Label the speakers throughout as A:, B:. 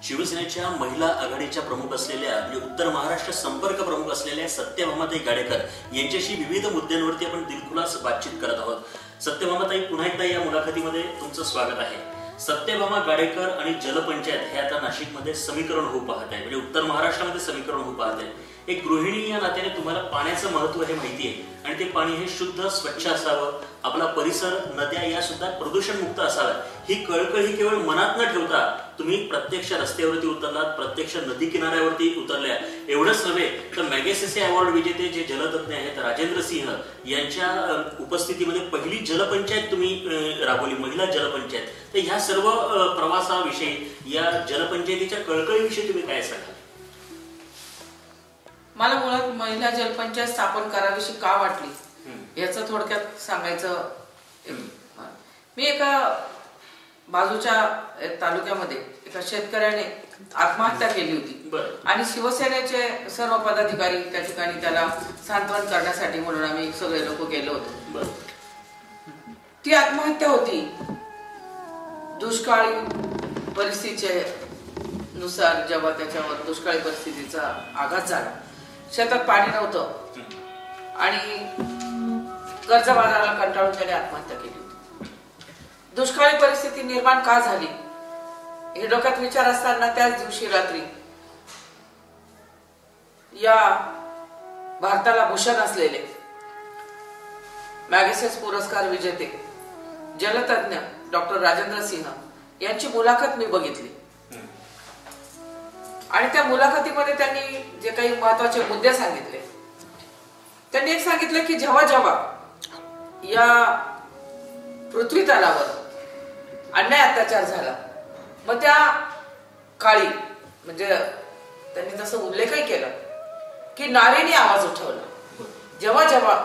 A: शिवसेनेच्या महिला आघाडीच्या प्रमुख असलेल्या म्हणजे उत्तर महाराष्ट्र संपर्क प्रमुख असलेल्या सत्यभामाताई गाडेकर यांच्याशी विविध मुद्द्यांवरती आपण दिलखुलास बातचीत करत आहोत। सत्यभामाताई, पुन्हा एकदा या मुलाखतीमध्ये तुमचं स्वागत आहे। सत्यभामा गाडेकर आणि जलपंचायत हे आता नाशिकमध्ये समीकरण होऊ पाहत आहे, म्हणजे उत्तर महाराष्ट्रामध्ये समीकरण होऊ पाहत आहे। एक गृहिणी या नात्याने तुम्हाला पाण्याचं महत्त्व हे माहिती आहे आणि ते पाणी हे शुद्ध स्वच्छ असावं, आपला परिसर नद्या या सुद्धा प्रदूषण मुक्त असाव्या, ही कळकळ ही केवळ मनात न ठेवता तुम्ही प्रत्यक्ष रस्त्यावरती उतरलात, प्रत्यक्ष नदी किनाऱ्यावरती उतरल्या। एवढंच नव्हे तर मॅगसेसे अवॉर्ड विजेते जे जलतज्ञ आहेत राजेंद्र सिंह यांच्या उपस्थितीमध्ये पहिली जलपंचायत तुम्ही राबवली, महिला जलपंचायत। तर ह्या सर्व प्रवासाविषयी, या जलपंचायतीच्या कळकळीविषयी तुम्ही काय सांगाल?
B: मला मुळात महिला जलपंचायत स्थापन करावीशी का वाटली याचं थोडक्यात सांगायचं। मी एका बाजूच्या तालुक्यामध्ये एका शेतकऱ्याने आत्महत्या केली होती आणि शिवसेनेचे सर्व पदाधिकारी त्या ठिकाणी त्याला सांत्वन करण्यासाठी म्हणून आम्ही सगळे लोक गेलो होतो। ती आत्महत्या होती दुष्काळी परिस्थितीचे नुसार, जेव्हा त्याच्यावर दुष्काळी परिस्थितीचा आघात झाला, शेतात पाणी नव्हतं आणि कर्जबाजाराला कंटाळून त्याने आत्महत्या केली होती। दुष्काळी परिस्थिती निर्माण का झाली हे डोक्यात विचार असताना त्याच दिवशी रात्री या भारताला भूषण असलेले मॅगसेसे पुरस्कार विजेते जलतज्ञ डॉक्टर राजेंद्र सिंह यांची मुलाखत मी बघितली आणि त्या मुलाखतीमध्ये त्यांनी जे काही महत्वाचे मुद्दे सांगितले, त्यांनी एक सांगितलं की जेव्हा जेव्हा या पृथ्वी तलावर अन्याय अत्याचार झाला, मग त्या काळी म्हणजे त्यांनी जसं उल्लेखही केला की नारीने आवाज उठवला। जेव्हा जेव्हा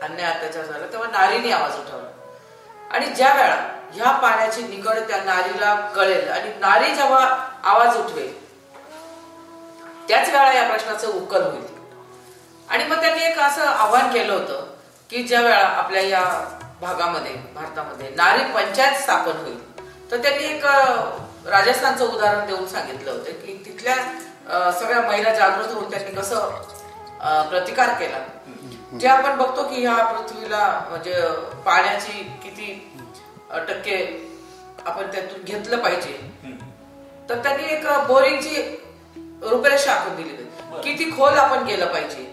B: अन्याय अत्याचार झाला तेव्हा नारीने आवाज उठवला आणि ज्या वेळा ह्या पाण्याची निकड त्या नारीला कळेल आणि नारी जेव्हा आवाज उठवेल त्याच वेळा या प्रश्नाचं उकल होईल। आणि मग त्यांनी एक असं आव्हान केलं होतं की ज्या वेळा आपल्या या भागामध्ये, भारतामध्ये नारी पंचायत स्थापन होईल, तर त्यांनी एक राजस्थानचं उदाहरण देऊन सांगितलं होतं की तिथल्या सगळ्या महिला जागृत होऊन त्यांनी कसं प्रतिकार केला। जे आपण बघतो की ह्या पृथ्वीला म्हणजे पाण्याची किती टक्के आपण त्यातून घेतलं पाहिजे, तर त्यांनी एक बोरिंगची रूपरेषा आखून दिली, किती खोल आपण गेलं पाहिजे,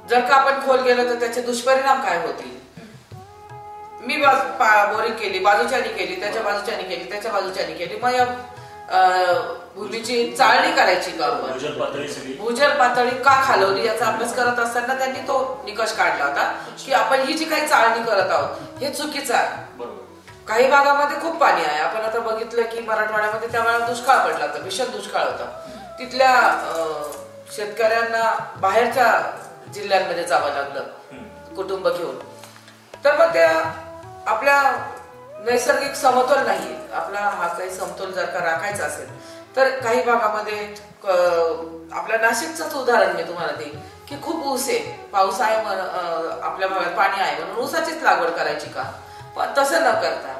B: जर का आपण खोल गेलो तर त्याचे दुष्परिणाम काय होतील। मी बोरिंग केली, बाजूच्यानी केली, त्याच्या बाजूच्यानी केली, त्याच्या बाजूच्यानी केली, मग या भूमीची चाळणी करायची का, भूजल पातळी का खालवली याचा अभ्यास करत असताना त्यांनी तो निकष काढला होता की आपण ही जी काही चाळणी करत आहोत हे चुकीचं आहे। काही भागामध्ये खूप पाणी आहे, आपण आता बघितलं की मराठवाड्यामध्ये त्यावेळेला दुष्काळ पडला होता, भीषण दुष्काळ होता, तिथल्या शेतकऱ्यांना बाहेरच्या जिल्ह्यांमध्ये जावं लागलं कुटुंब घेऊन। तर मग त्या आपल्या नैसर्गिक समतोल नाही, आपला हा काही समतोल जर का राखायचा असेल तर काही भागामध्ये आपल्या नाशिकचंच उदाहरण मी तुम्हाला देईन की खूप ऊस आहे, पाऊस आहे, आपल्या भागात पाणी आहे म्हणून ऊसाचीच लागवड करायची का, पण तसं न करता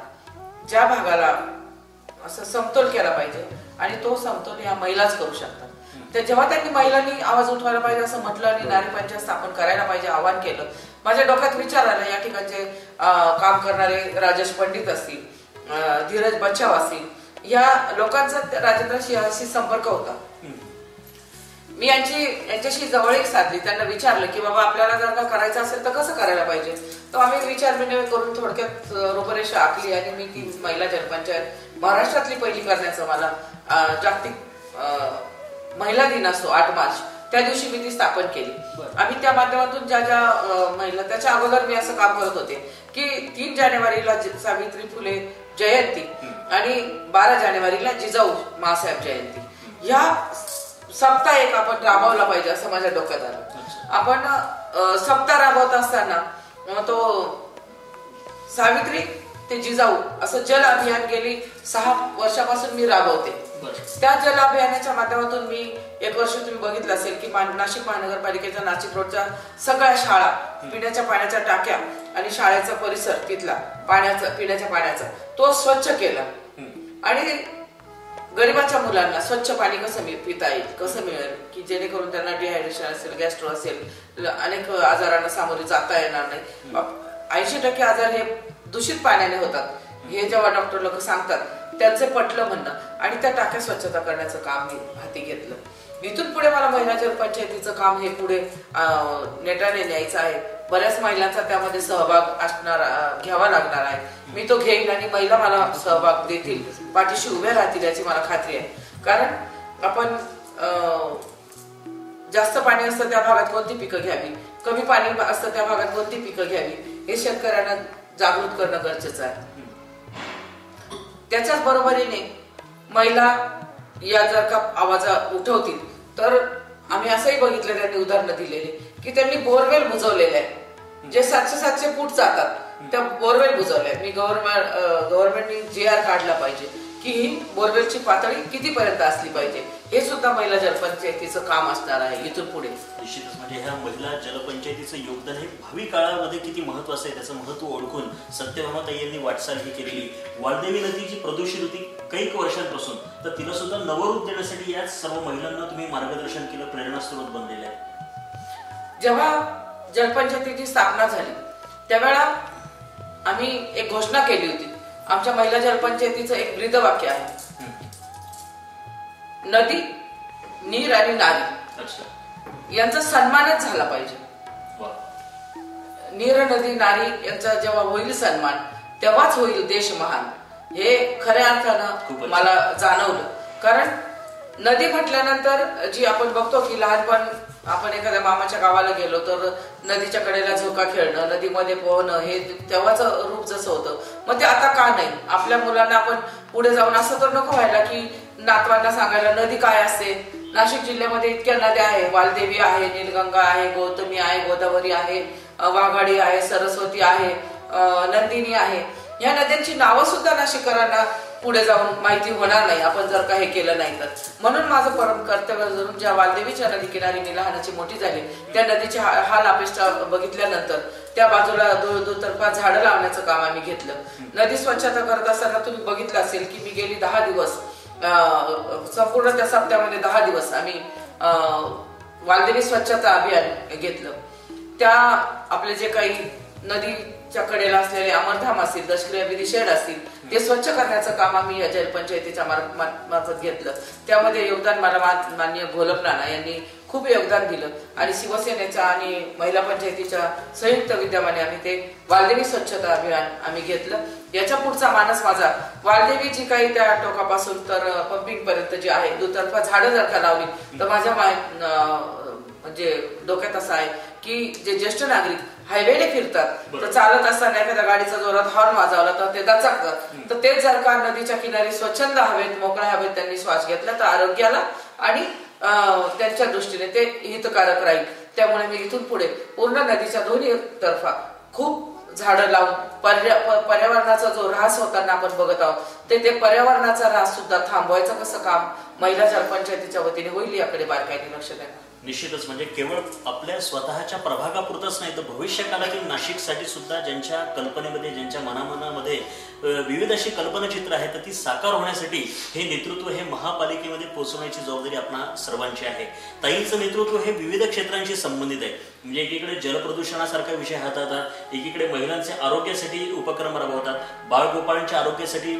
B: ज्या भागाला असं समतोल केला पाहिजे आणि तो समतोल या महिलाच करू शकतात। तर जेव्हा त्यांनी महिलांनी आवाज उठवायला पाहिजे असं म्हटलं आणि नारी पंचायत स्थापन करायला पाहिजे आवाहन केलं, माझ्या डोक्यात विचार आला या ठिकाणचे काम करणारे राजेश पंडित असतील, धीरज बच्चाव असतील, या लोकांचा राजेंद्र सिंहाशी संपर्क होता। मी यांच्याशी जवळीक साधली, त्यांना विचारलं की बाबा आपल्याला जर का करायचं असेल तर कसं करायला पाहिजे। तर आम्ही विचार विनिमय करून थोडक्यात रूपरेषा आखली आणि मी ती महिला जलपंचायत महाराष्ट्रातली पहिली करण्याचं, मला जागतिक महिला दिन असतो 8 मार्च त्या दिवशी मी ती स्थापन केली। आम्ही त्या माध्यमातून ज्या ज्या महिला, त्याच्या अगोदर मी असं काम करत होते की 3 जानेवारीला सावित्री फुले जयंती आणि 12 जानेवारीला जिजाऊ माँसाहेब जयंती, ह्या सप्ताह एक आपण राबवला पाहिजे असं माझ्या डोक्यात आलं। आपण सप्ताह राबवत असताना तो सावित्री ते जिजाऊ असं जल अभियान गेली 6 वर्षापासून मी राबवते। त्या जल अभियानाच्या माध्यमातून मी 1 वर्ष तुम्ही बघितलं असेल की नाशिक महानगरपालिकेच्या नाशिक रोडच्या सगळ्या शाळा, पिण्याच्या पाण्याच्या टाक्या आणि शाळेचा परिसर तिथला पिण्याच्या पाण्याचा तो स्वच्छ केला आणि गरिबाच्या मुलांना स्वच्छ पाणी कसं पिता येईल, कसं मिळेल की जेणेकरून त्यांना डिहायड्रेशन असेल, गॅस्ट्रो असेल, अनेक आजारांना सामोरे जाता येणार नाही. 80% आजार हे दूषित पाण्याने होतात हे जेव्हा डॉक्टर लोक सांगतात त्यांचे पटलं म्हणणं आणि त्या टाक्या स्वच्छता करण्याचं काम मी हाती घेतलं. इथून पुढे मला महिला जलपंचायतीचं काम हे पुढे नेटाने न्यायचं आहे. बऱ्याच महिलांचा त्यामध्ये सहभाग घ्यावा लागणार आहे. मी तो घेईन आणि महिला मला सहभाग देतील, पाठीशी उभ्या राहतील याची मला खात्री आहे. कारण आपण जास्त पाणी असतं त्या भागात कोणती पिकं घ्यावी, कमी पाणी असतं त्या भागात कोणती पिकं घ्यावी हे शेतकऱ्यांना जागृत करणं गरजेचं आहे. त्याच्याच बरोबरीने महिला या जर का आवाज उठवतील तर आम्ही असंही बघितलं, त्यांनी उदाहरणं दिलेली की त्यांनी बोरवेल बुजवलेले आहे जे 700 फूट जातात, त्या बोरवेल बुजवल्या. मी गव्हर्नमेंटनी GR काढला पाहिजे की ही बोरवेलची पातळी कितीपर्यंत असली पाहिजे. हे सुद्धा महिला जलपंचायतीचं काम असणार आहे इथून पुढे.
A: निश्चितच म्हणजे ह्या महिला जलपंचायतीचं योगदान हे भावी काळामध्ये किती महत्वाचं आहे त्याचं महत्व ओळखून सत्यभामाताई यांनी वाटचाल ही केलेली. वालदेवी नदी जी प्रदूषित होती कैक वर्षांपासून, तर तिला सुद्धा नवरूप देण्यासाठी याच सर्व महिलांना तुम्ही मार्गदर्शन केलं, प्रेरणास्रोत बनलेले आहे.
B: जेव्हा जलपंचायतीची स्थापना झाली त्यावेळा आम्ही एक घोषणा केली होती. आमच्या महिला जलपंचायतीचं एक ब्रीदवाक्य आहे, नदी, नीर आणि नारी यांचा सन्मानच झाला पाहिजे. नीर, नदी, नारी यांचा जेव्हा होईल सन्मान तेव्हाच होईल देश महान. हे खऱ्या अर्थानं मला जाणवलं. कारण नदी म्हटल्यानंतर जी आपण बघतो की लहानपण आपण एखाद्या मामाच्या गावाला गेलो तर नदीच्या कडेला झोका खेळणं, नदीमध्ये पोहणं हे तेव्हाच रूप जसं होतं. मग ते आता का नाही? आपल्या मुलांना आपण पुढे जाऊन असं तर नको व्हायला की नातवांना सांगायला नदी काय असते. नाशिक जिल्ह्यामध्ये इतक्या नद्या आहे, वालदेवी आहे, नीलगंगा आहे, गौतमी आहे, गोदावरी आहे, वाघाडी आहे, सरस्वती आहे, नंदिनी आहे. या नद्यांची नावं सुद्धा नाशिककरांना पुढे जाऊन माहिती होणार नाही आपण जर का हे केलं नाही तर. म्हणून माझं परम कर्तव्य धरून ज्या वालदेवीच्या नदी किनारी मी लहानाची मोठी झाली त्या नदीचे हाल अपेक्षा बघितल्यानंतर त्या बाजूला दुतर्फा झाडं लावण्याचं काम आम्ही घेतलं. नदी स्वच्छता करत असताना तुम्ही बघितलं असेल की मी गेली 10 दिवस संपूर्ण त्या सप्त्यामध्ये 10 दिवस आम्ही वालदेवी स्वच्छता अभियान घेतलं. त्या आपले जे काही नदीच्या कडेला असलेले अमरधाम असतील, दशक्रिया विधी शेड असतील ते स्वच्छ करण्याचं काम आम्ही या जलपंचायतीच्या मार्फत घेतलं. त्यामध्ये योगदान मला माननीय घोलप नाना यांनी खूप योगदान दिलं आणि शिवसेनेच्या आणि महिला पंचायतीच्या संयुक्त विद्यमाने आम्ही ते वालदेवी स्वच्छता अभियान आम्ही घेतलं. याच्या पुढचा मानस माझा वालदेवी जी काही त्या टोकापासून तर पंपिंग पर्यंत जी आहे दुतर्फा झाडं जर का लावली तर माझ्या म्हणजे डोक्यात असं आहे की जे ज्येष्ठ नागरिक हायवेने फिरतात तर चालत असताना एखाद्या गाडीचा जोरात हॉर्न वाजवला तर ते दचकतात, तर तेच जर का नदीच्या किनारी स्वच्छंद हवेत, मोकळ्या हवेत त्यांनी श्वास घेतला तर आरोग्याला आणि त्यांच्या दृष्टीने ते हितकारक राहील. त्यामुळे मी इथून पुढे पूर्ण नदीच्या दोन्ही तर्फा खूप झाडं लावून पर्यावरणाचा जो ऱ्हास होताना आपण बघत आहोत ते पर्यावरणाचा ऱ्हास सुद्धा थांबवायचं कसं काम महिला जलपंचायतीच्या वतीने होईल याकडे बारकाईने लक्ष द्या.
A: निश्चितच म्हणजे केवळ आपल्या स्वतःच्या प्रभागापुरतच नाही तर भविष्य काळातील नाशिकसाठी सुद्धा ज्यांच्या कल्पनेमध्ये, ज्यांच्या मनामध्ये विविध अशी कल्पनाचित्र आहेत तर ती साकार होण्यासाठी हे नेतृत्व हे महापालिकेमध्ये पोहोचवण्याची जबाबदारी आपणा सर्वांची आहे. ताईंचं नेतृत्व हे विविध क्षेत्रांशी संबंधित आहे. म्हणजे एकीकडे जलप्रदूषणासारखा विषय हाताळतात, एकीकडे महिलांच्या आरोग्यासाठी उपक्रम राबवतात, बाळगोपाळांच्या आरोग्यासाठी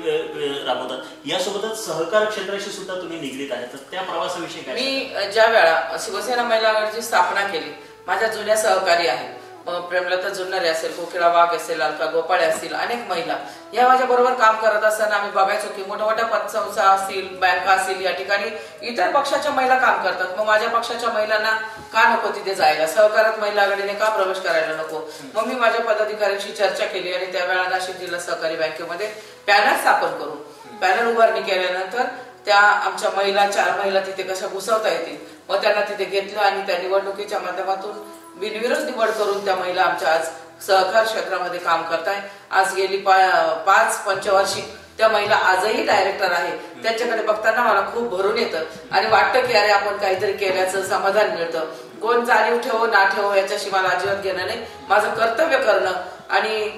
A: राबवतात, यासोबतच सहकार क्षेत्राशी सुद्धा तुम्ही निगडीत आहे. तर त्या प्रवासाविषयी काय?
B: मी ज्या वेळा शिवसेना महिला आघाडीची स्थापना केली माझ्या जुन्या सहकारी आहेत, प्रेमलता जुन्नरे असेल, कोकिळा वाघ असेल, अलका गोपाळे असतील, अनेक महिला या माझ्या बरोबर काम करत असताना आम्ही बघायचो की मोठ्या मोठ्या पतसंस्था असतील, बँका असतील, या ठिकाणी इतर पक्षाच्या महिला काम करतात. मग माझ्या पक्षाच्या महिलांना का नको तिथे जायला, सहकारात महिला आघाडीने का प्रवेश करायला नको. मग मी माझ्या पदाधिकाऱ्यांशी चर्चा केली आणि त्यावेळेला नाशिक जिल्हा सहकारी बँकेमध्ये पॅनल स्थापन करून पॅनल उभारणी केल्यानंतर त्या आमच्या महिला 4 महिला तिथे कशा घुसवता येतील मग त्यांना तिथे घेतलं आणि त्या निवडणुकीच्या माध्यमातून बिनविरोध निवड करून त्या महिला आमच्या आज सहकार क्षेत्रामध्ये काम करताय. आज गेली 5 पंचवार्षिक त्या महिला आजही डायरेक्टर आहे. त्यांच्याकडे बघताना मला खूप भरून येतं आणि वाटतं की अरे आपण काहीतरी केल्याचं समाधान मिळतं. कोण जाणीव ठेवो ना ठेवो याच्याशी मला अजिबात घेणं नाही. माझं कर्तव्य करणं आणि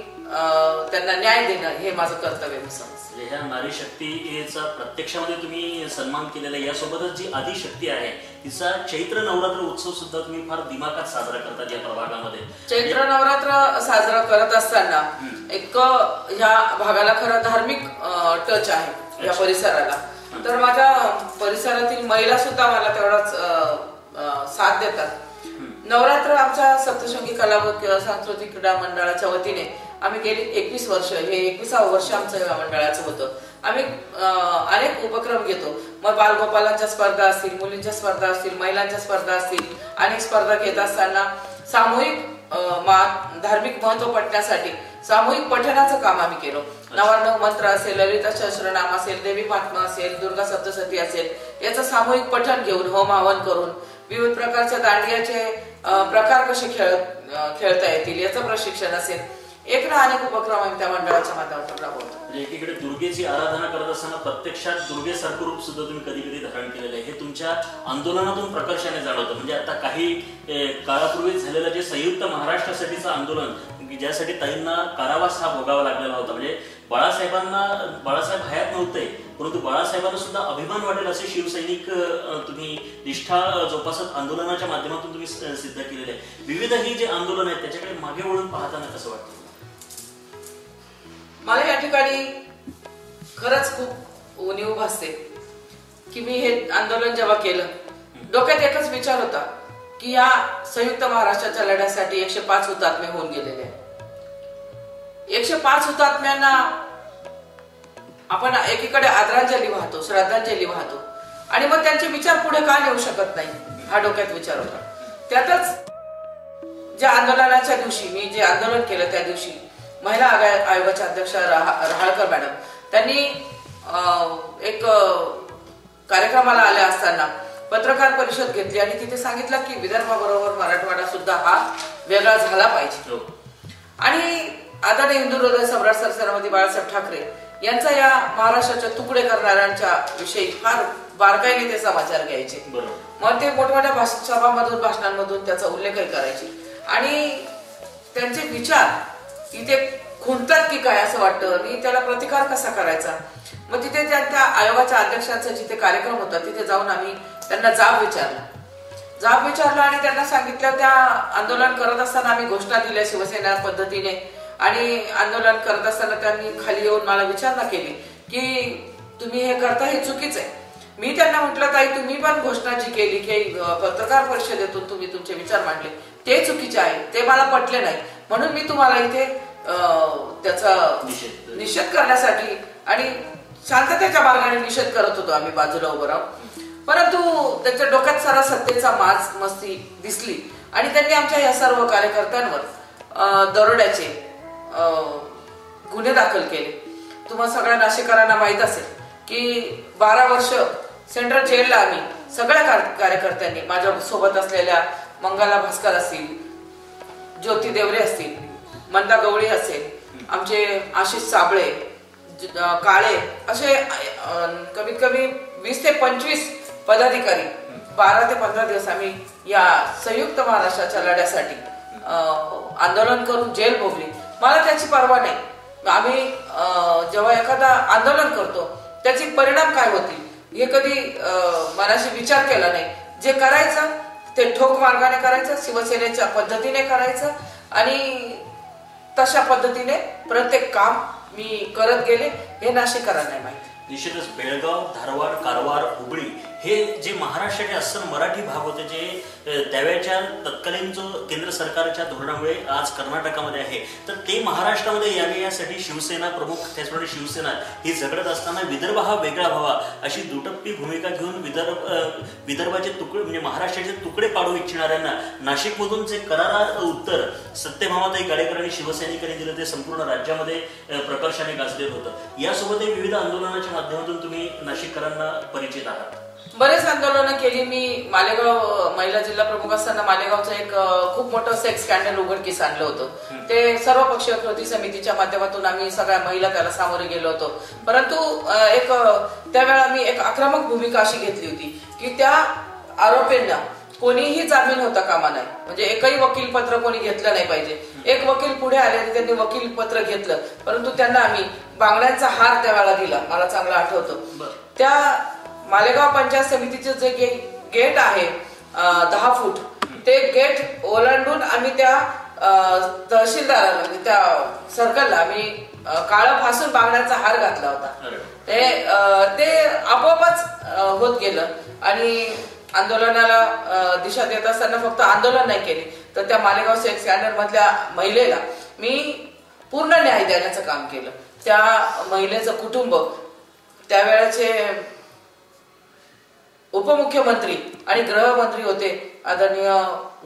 B: त्यांना न्याय देणं हे माझं कर्तव्य मी समजते.
A: ह्या नारी शक्तीचा प्रत्यक्षामध्ये तुम्ही सन्मान केलेला, यासोबतच जी आदिशक्ती आहे तिचा चैत्र नवरात्र उत्सव सुद्धा तुम्ही फार दिमाखात साजरा करतात या प्रभागामध्ये.
B: चैत्र नवरात्र साजरा करत असताना एक ह्या भागाला खरं धार्मिक टच आहे या परिसराला. तर माझ्या परिसरातील महिला सुद्धा मला तेवढाच साथ देतात. नवरात्र आमच्या सप्तशृंगी कला व सांस्कृतिक क्रीडा मंडळाच्या वतीने आम्ही गेली 21 वर्ष, हे 21वे वर्ष आमचं या मंडळाचं होतं. आम्ही अनेक उपक्रम घेतो. मग बालगोपालांच्या स्पर्धा असतील, मुलींच्या स्पर्धा असतील, महिलांच्या स्पर्धा असतील, अनेक स्पर्धा घेत असताना सामूहिक धार्मिक महत्व पटण्यासाठी सामूहिक पठणाचं काम आम्ही केलं. नवार्णव मंत्र असेल, ललिता सहस्रनाम असेल, देवी महात्मा असेल, दुर्गा सप्तशती असेल, याचं सामूहिक पठण घेऊन होम हवन करून विविध प्रकारच्या दांडियाचे प्रकार कसे खेळता येतील याचं प्रशिक्षण असेल, एक ना अनेक उपक्रम आम्ही त्या मंडळाच्या माध्यमातून राबवतो.
A: एकीकडे दुर्गेची आराधना करत असताना प्रत्यक्षात दुर्गेसारखं रूप सुद्धा तुम्ही कधी कधी धारण केलेलं आहे, हे तुमच्या आंदोलनातून प्रकर्षाने जाणवतं. म्हणजे आता काही काळापूर्वी झालेलं जे संयुक्त महाराष्ट्रासाठीचं आंदोलन, ज्यासाठी ताईंना कारावास हा भोगावा लागलेला होता, म्हणजे बाळासाहेब हयात नव्हते, परंतु बाळासाहेबांना सुद्धा अभिमान वाटेल असे शिवसैनिक तुम्ही निष्ठा जोपासत आंदोलनाच्या माध्यमातून तुम्ही सिद्ध केलेले आहे. विविध ही जे आंदोलन आहे त्याच्याकडे मागे वळून पाहताना कसं वाटतं?
B: मला या ठिकाणी खरंच खूप उणीव भासते की मी हे आंदोलन जेव्हा केलं, डोक्यात एकच विचार होता की या संयुक्त महाराष्ट्राच्या लढ्यासाठी 105 हुतात्मे होऊन गेलेले आहेत. 105 हुतात्म्यांना आपण एकीकडे आदरांजली वाहतो, श्रद्धांजली वाहतो, आणि मग त्यांचे विचार पुढे का नेऊ शकत नाही हा डोक्यात विचार होता. त्यातच ज्या आंदोलनाच्या दिवशी मी जे आंदोलन केलं त्या दिवशी महिला आयोगाच्या अध्यक्ष रहाळकर मॅडम त्यांनी एक कार्यक्रमाला आल्या असताना पत्रकार परिषद घेतली आणि तिथे सांगितलं की विदर्भाबरोबर मराठवाडा सुद्धा हा वेगळा झाला पाहिजे. आणि आदरणीय हिंदू हृदय सम्राट सरसेनापती बाळासाहेब ठाकरे यांचा या महाराष्ट्राच्या तुकडे करणाऱ्यांच्या विषयी फार बारकाईने ते समाचार घ्यायचे. मग ते मोठमोठ्या सभांमधून भाषणांमधून त्याचा उल्लेखही करायचे आणि त्यांचे विचार इथे खुंटतात की काय असं वाटतं आणि त्याला प्रतिकार कसा करायचा. मग तिथे त्या आयोगाच्या अध्यक्षांचा जिथे कार्यक्रम होता तिथे जाऊन आम्ही त्यांना जाब विचारला आणि त्यांना सांगितलं. त्या आंदोलन करत असताना आम्ही घोषणा दिल्या शिवसेना पद्धतीने आणि आंदोलन करत असताना त्यांनी खाली येऊन मला विचारणा केली की तुम्ही हे करता हे चुकीचं आहे. मी त्यांना म्हटलं ताई तुम्ही पण घोषणा जी केली की पत्रकार परिषदेतून तुम्ही तुमचे विचार मांडले ते चुकीचे आहे, ते मला पटले नाही, म्हणून मी तुम्हाला इथे त्याचा निषेध करण्यासाठी आणि शांततेच्या मार्गाने निषेध करत होतो आम्ही बाजूला उभं राहून. परंतु त्याच्या डोक्यात सारा सत्तेचा माज मस्ती दिसली आणि त्यांनी आमच्या या सर्व कार्यकर्त्यांवर दरोड्याचे गुन्हे दाखल केले. तुम्हाला सगळ्या नाशिककरांना माहित असेल की 12 वर्ष सेंट्रल जेलला आम्ही सगळ्या कार्यकर्त्यांनी, माझ्या सोबत असलेल्या मंगला भास्कर असतील, ज्योती देवरे असतील, मंदा गवळी असेल, आमचे आशिष साबळे, काळे, असे कमीत कमी 20 ते 25 पदाधिकारी 12 ते 15 दिवस आम्ही या संयुक्त महाराष्ट्राच्या लढ्यासाठी आंदोलन करून जेल भोगली. मला त्याची पर्वा नाही. आम्ही जेव्हा एखादा आंदोलन करतो त्याचे परिणाम काय होतील हे कधी मनाशी विचार केला नाही. जे करायचं ते ठोक मार्गाने करायचं, शिवसेनेच्या पद्धतीने करायचं आणि तशा पद्धतीने प्रत्येक काम मी करत गेले. हे नाशिककरांना माहिती.
A: निश्चितच बेळगाव, धारवाड, कारवार, हुबळी हे जे महाराष्ट्राचे अस्सल मराठी भाग होते जे त्यावेळच्या तत्कालीन जो केंद्र सरकारच्या धोरणामुळे आज कर्नाटकामध्ये आहे, तर ते महाराष्ट्रामध्ये यावे यासाठी शिवसेना प्रमुख, त्याचप्रमाणे शिवसेना ही झगडत असताना विदर्भ हा वेगळा व्हावा अशी दुटप्पी भूमिका घेऊन विदर्भाचे तुकडे म्हणजे महाराष्ट्राचे तुकडे पाडू इच्छिणाऱ्यांना नाशिकमधून जे करार उत्तर सत्यभामाताई गाडेकर आणि शिवसैनिकांनी दिलं ते संपूर्ण राज्यामध्ये प्रकर्षाने गाजलेलं होतं. यासोबतही विविध आंदोलनाच्या माध्यमातून तुम्ही नाशिककरांना परिचित आहात.
B: बरेच आंदोलनं केली मी. मालेगाव महिला जिल्हा प्रमुख असताना मालेगावचं एक खूप मोठं सेक्स स्कॅन्डल उघडकीस आणलं होतं. ते सर्वपक्षीय कृती समितीच्या माध्यमातून आम्ही सगळ्या महिला त्याला सामोरे गेलो होतो. परंतु त्यावेळेला मी एक आक्रमक भूमिका अशी घेतली होती की त्या आरोपींना कोणीही जामीन होता कामा नाही, म्हणजे एकही वकील पत्र कोणी घेतलं नाही पाहिजे. एक वकील पुढे आले आणि त्यांनी वकील पत्र घेतलं, परंतु त्यांना आम्ही बांगड्यांचा हार त्यावेळेला दिला. मला चांगलं आठवतं. त्या मालेगाव पंचायत समितीचे जे गेट आहे 10 फूट, ते गेट ओलांडून आम्ही त्या तहसीलदाराला, त्या सर्कलला आम्ही काळं फासून बांगड्यांचा हार घातला होता. ते आपोआपच होत गेलं आणि आंदोलनाला दिशा देत असताना फक्त आंदोलन नाही केले, तर त्या मालेगाव सेक्स स्कॅनर मधल्या महिलेला मी पूर्ण न्याय देण्याचं काम केलं. त्या महिलेचं कुटुंब, त्यावेळेचे उपमुख्यमंत्री आणि गृहमंत्री होते आदरणीय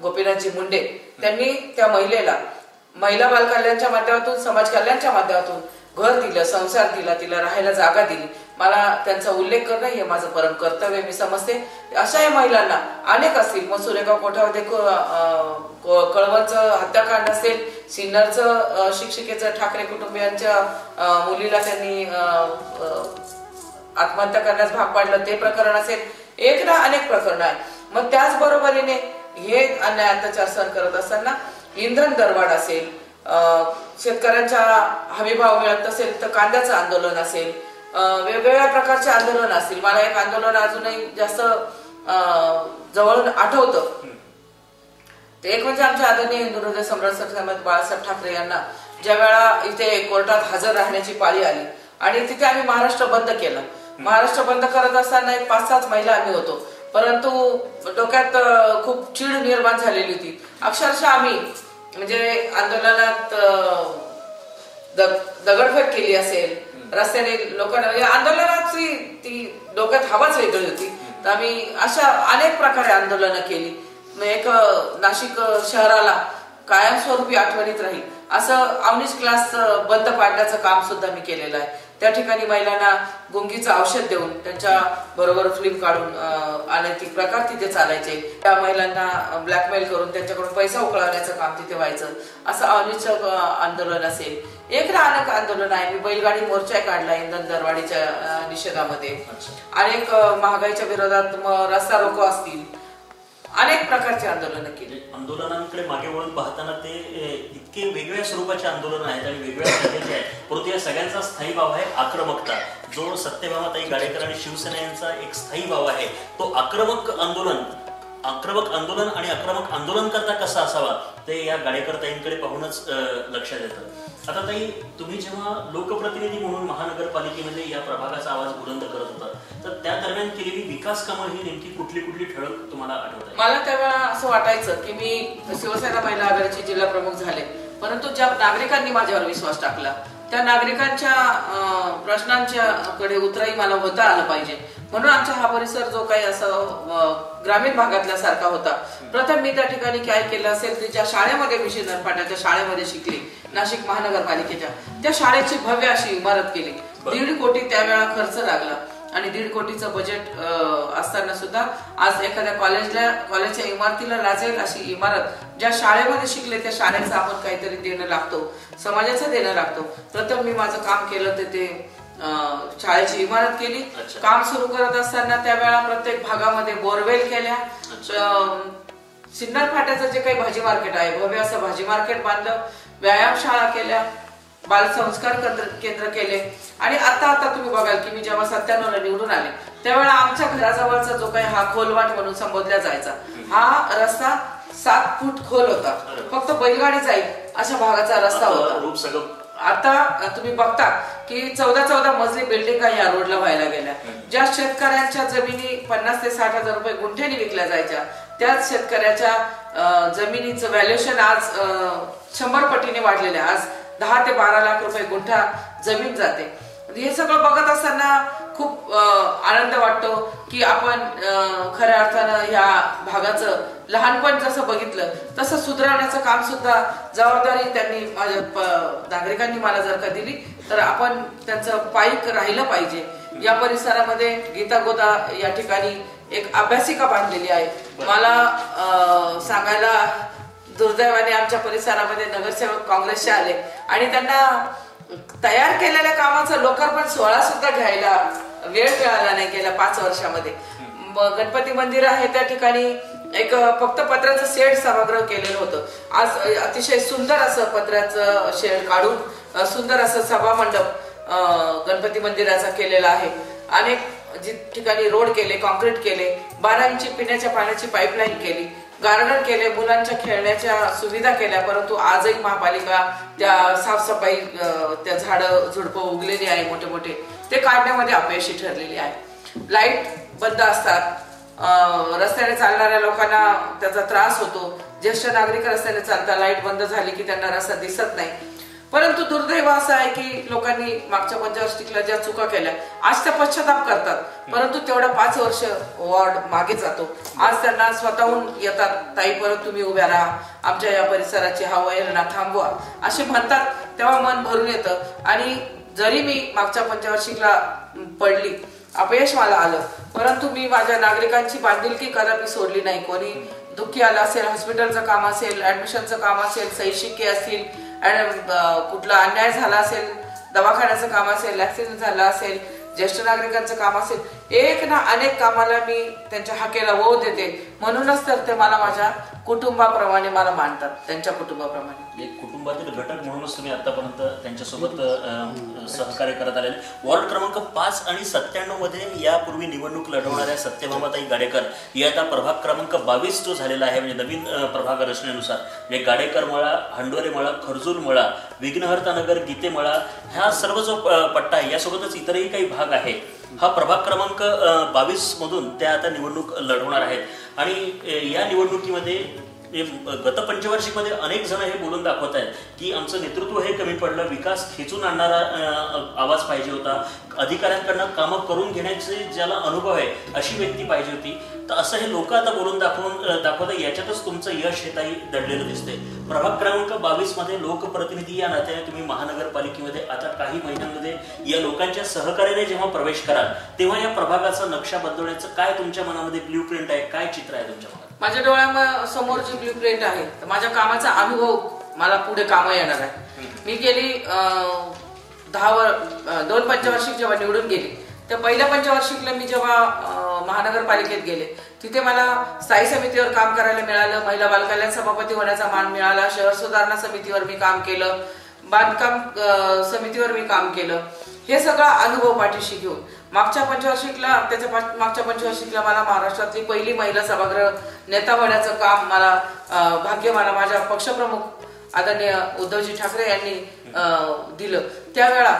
B: गोपीनाथजी मुंडे, त्यांनी त्या महिलेला महिला बालकल्याणच्या माध्यमातून, समाज कल्याणच्या माध्यमातून घर दिलं, संसार दिला, तिला राहायला जागा दिली. मला त्यांचा उल्लेख करणं हे माझं परम कर्तव्य मी समजते. अशा या महिलांना अनेक असतील. मग सुरेगाव कोठामध्ये कळवणचं हत्याकांड असेल, सिन्नरचं शिक्षिकेचं ठाकरे कुटुंबियांच्या मुलीला त्यांनी आत्महत्या करण्यास भाग पाडलं ते प्रकरण असेल, एक ना अनेक प्रकरण आहे. मग त्याच बरोबरीने हे अन्याय अत्याचार सहन करत असताना इंधन दरवाढ असेल, शेतकऱ्यांच्या हमीभाव मिळत नसेल तर कांद्याचं आंदोलन असेल, वेगवेगळ्या प्रकारचे आंदोलन असतील. मला एक आंदोलन अजूनही जास्त जवळून आठवतं. ते एक म्हणजे आमच्या आदरणीय हिंदू हृदय सम्राट सरकारमध्ये बाळासाहेब ठाकरे यांना ज्या वेळा इथे कोर्टात हजर राहण्याची पाळी आली आणि तिथे आम्ही महाराष्ट्र बंद केलं. महाराष्ट्र बंद करत असताना एक 5-6 महिला आम्ही होतो, परंतु डोक्यात खूप चीड निर्माण झालेली होती. अक्षरशः आम्ही म्हणजे आंदोलनात दगडफेक केली असेल, रस्त्याने लोकांना, म्हणजे आंदोलनाची ती डोक्यात हवाच वेगळी होती. तर आम्ही अशा अनेक प्रकारे आंदोलनं केली. एक नाशिक शहराला कायमस्वरूपी आठवणीत राहील असं अवनीश क्लास बंद पाडण्याचं काम सुद्धा मी केलेलं आहे. त्या ठिकाणी महिलांना गुंगीचं औषध देऊन त्यांच्या बरोबर फिल्म काढून अनैतिक प्रकार तिथे चालायचे. त्या महिलांना ब्लॅकमेल करून त्यांच्याकडून पैसा उकळवण्याचं काम तिथे व्हायचं. असं अवनीचं आंदोलन असेल, एक ना अनेक आंदोलन आहे. मी बैलगाडी मोर्चा काढला इंधन दरवाढीच्या निषेधामध्ये, अनेक महागाईच्या विरोधात रस्ता रोको असतील, अनेक प्रकारचे आंदोलन केली.
A: आंदोलनांकडे मागे वळून पाहताना ते इतके वेगवेगळ्या स्वरूपाचे आंदोलन आहेत आणि वेगवेगळ्या पद्धतीचे आहेत, परंतु या सगळ्यांचा स्थायी भाव आहे आक्रमकता. जो सत्यभामाताई गाडेकर आणि शिवसेना यांचा एक स्थायी भाव आहे तो आक्रमक आंदोलन आणि आक्रमक आंदोलन करता कसा असावा ते या गाडेकर ताईंकडे पाहूनच लक्षात येतं. आता ताई, तुम्ही जेव्हा लोकप्रतिनिधी म्हणून महानगरपालिकेमध्ये या प्रभागाचा आवाज बुलंद करत होता, तर त्या दरम्यान केलेली विकास कामं ही नेमकी कुठली ठळक तुम्हाला आठवतात?
B: मला तेव्हा असं वाटायचं की मी शिवसेना महिला आघाडीचे जिल्हा प्रमुख झाले, परंतु ज्या नागरिकांनी माझ्यावर विश्वास टाकला त्या नागरिकांच्या प्रश्नांच्याकडे उतराई मला होता आलं पाहिजे. म्हणून आमचा हा परिसर जो काही असं ग्रामीण भागातल्या सारखा होता, प्रथम मी त्या ठिकाणी काय केलं असेल, ज्या शाळेमध्ये मी नरपाट्याच्या शाळेमध्ये शिकली नाशिक महानगरपालिकेच्या, त्या शाळेची भव्य अशी इमारत केली. 1.5 कोटी त्यावेळा खर्च लागला आणि 1.5 कोटीचं बजेट असताना सुद्धा आज एखाद्या कॉलेजच्या इमारतीला लाजेल अशी इमारत ज्या शाळेमध्ये शिकले त्या शाळेचं आपण काहीतरी देणं लागतो, समाजाचं देणं लागतो. प्रथम मी माझं काम केलं ते शाळेची इमारत केली. काम सुरू करत असताना त्यावेळा प्रत्येक भागामध्ये बोरवेल केल्या. सिन्नर फाट्याचं जे काही भाजी मार्केट आहे भव्य असं भाजी मार्केट बांधलं, व्यायामशाळा केल्या, बालसंस्कार केंद्र केले. आणि आता तुम्ही बघाल की मी जेव्हा 97 ला निवडून आले त्यावेळेला आमच्या घराजवळचा जो काही हा खोलवाट म्हणून संबोधला जायचा हा रस्ता 7 फूट खोल होता, फक्त बैलगाडी जाईल अशा भागाचा रस्ता होता. आता तुम्ही बघता की 14 मजली बिल्डिंग या रोडला व्हायला गेल्या. ज्या शेतकऱ्यांच्या जमिनी 50 ते 60 हजार रुपये गुंठ्याने विकल्या जायच्या त्याच शेतकऱ्याच्या जमिनीचं व्हॅल्युएशन आज 100 पटीने वाढलेलं आहे. आज 10 ते 12 लाख रुपये गुंठा जमीन जाते. हे सगळं बघत असताना खूप आनंद वाटतो की आपण खऱ्या अर्थानं या भागाचं लहानपण जसं बघितलं तसं सुधारण्याचं काम सुद्धा जबाबदारी त्यांनी माझ्या नागरिकांनी मला जर का दिली तर आपण त्यांचं पायीक राहिलं पाहिजे. या परिसरामध्ये गीता गोदा या ठिकाणी एक अभ्यासिका बांधलेली आहे. मला सांगायला दुर्दैवाने आमच्या परिसरामध्ये नगरसेवक काँग्रेसचे आले आणि त्यांना तयार केलेल्या कामाचं लोकार्पण सोहळा सुद्धा घ्यायला वेळ मिळाला नाही गेल्या 5 वर्षामध्ये. गणपती मंदिर आहे त्या ठिकाणी एक फक्त पत्र्याचं शेड सभागृह केलेलं होतं. आज अतिशय सुंदर असं पत्र्याचं शेड काढून सुंदर असं सभा मंडप गणपती मंदिराचा केलेला आहे. अनेक ठिकाणी रोड केले, कॉन्क्रीट केले, 12 इंची पिण्याच्या पाण्याची पाईपलाईन केली, गार्डन केले, मुलांच्या खेळण्याच्या सुविधा केल्या. परंतु आजही महापालिका त्या साफसफाई, त्या झाडं झुडपं उगलेली आहे मोठे मोठे, ते काढण्यामध्ये अपयशी ठरलेली आहे. लाईट बंद असतात, रस्त्याने चालणाऱ्या लोकांना त्याचा त्रास होतो. ज्येष्ठ नागरिक रस्त्याने चालतात, लाईट बंद झाली की त्यांना रस्ता दिसत नाही. परंतु दुर्दैव असं आहे की लोकांनी मागच्या पंचवार्षिकला ज्या चुका केल्या आज त्या पश्चाताप करतात, परंतु तेवढा 5 वर्ष वॉर्ड मागे जातो. आज त्यांना स्वतःहून येतात, ताई परत तुम्ही उभ्या राहा, आमच्या या परिसराची हवायला थांबवा असे म्हणतात, तेव्हा मन भरून येतं. आणि जरी मी मागच्या पंचवार्षिकला पडली, अपयश मला आलं, परंतु मी माझ्या नागरिकांची बांधिलकी कदापि सोडली नाही. कोणी दुःखी आलं असेल, हॉस्पिटलचं काम असेल, ऍडमिशनचं काम असेल, सही शिक्के असतील, कुठला अन्याय झाला असेल, दवाखान्याचं काम असेल, ऍक्सिडेंट झाला असेल, ज्येष्ठ नागरिकांचं काम असेल, एक ना अनेक कामाला मी त्यांच्या हाकेला वो देते. म्हणूनच तर ते मला माझ्या कुटुंबाप्रमाणे मला मानतात, त्यांच्या कुटुंबाप्रमाणे.
A: एक कुटुंबातील घटक म्हणूनच तुम्ही आतापर्यंत त्यांच्यासोबत सहकार्य करत आलेले. वॉर्ड क्रमांक 5 आणि 97 मध्ये यापूर्वी निवडणूक लढवणाऱ्या सत्यभामाताई गाडेकर या आता प्रभाग क्रमांक 22 जो झालेला आहे, म्हणजे नवीन प्रभाग रचनेनुसार म्हणजे गाडेकर मळा, हंडोरे मळा, खरजूल मळा, विघ्नहर्ता नगर, गीते मळा, हा सर्व जो पट्टा आहे यासोबतच इतरही काही भाग आहे. हा प्रभाग क्रमांक 22 मधून त्या आता निवडणूक लढवणार आहेत. आणि या निवडणुकीमध्ये गत पंचवार्षिकमध्ये अनेक जण हे बोलून दाखवत आहेत की आमचं नेतृत्व हे कमी पडलं, विकास खेचून आणणारा आवाज पाहिजे होता, अधिकाऱ्यांकडनं कामं करून घेण्याचे ज्याला अनुभव आहे अशी व्यक्ती पाहिजे होती. तर असं हे लोक आता बोलून दाखवतात. याच्यातच तुमचं यश हे ताई दडलेलं दिसतंय. प्रभाग क्रमांक 22 मध्ये लोकप्रतिनिधी या नात्याने तुम्ही महानगरपालिकेमध्ये आता काही महिन्यांमध्ये या लोकांच्या सहकार्याने जेव्हा प्रवेश कराल, तेव्हा या प्रभागाचा नक्षा बदलण्याचं काय तुमच्या मनामध्ये ब्ल्यू प्रिंट आहे, काय चित्र आहे तुमच्या मनात?
B: माझ्या डोळ्यासमोर जी ब्ल्यू प्रिंट आहे, माझ्या कामाचा अनुभव मला पुढे कामं येणार आहे. मी गेली 2 पंचवार्षिक जेव्हा निवडून गेली, तर पहिल्या पंचवार्षिकला मी जेव्हा महानगरपालिकेत गेले, तिथे मला स्थायी समितीवर काम करायला मिळालं, महिला बालकल्याण सभापती होण्याचा मान मिळाला, शहर सुधारणा समितीवर मी काम केलं, बांधकाम समितीवर मी काम केलं. हे सगळा अनुभव पाठीशी घेऊन मागच्या पंचवार्षिकला मला महाराष्ट्रातली पहिली महिला सभागृह नेता होण्याचं काम भाग्य मला माझ्या पक्षप्रमुख आदरणीय उद्धवजी ठाकरे यांनी दिलं. त्यावेळा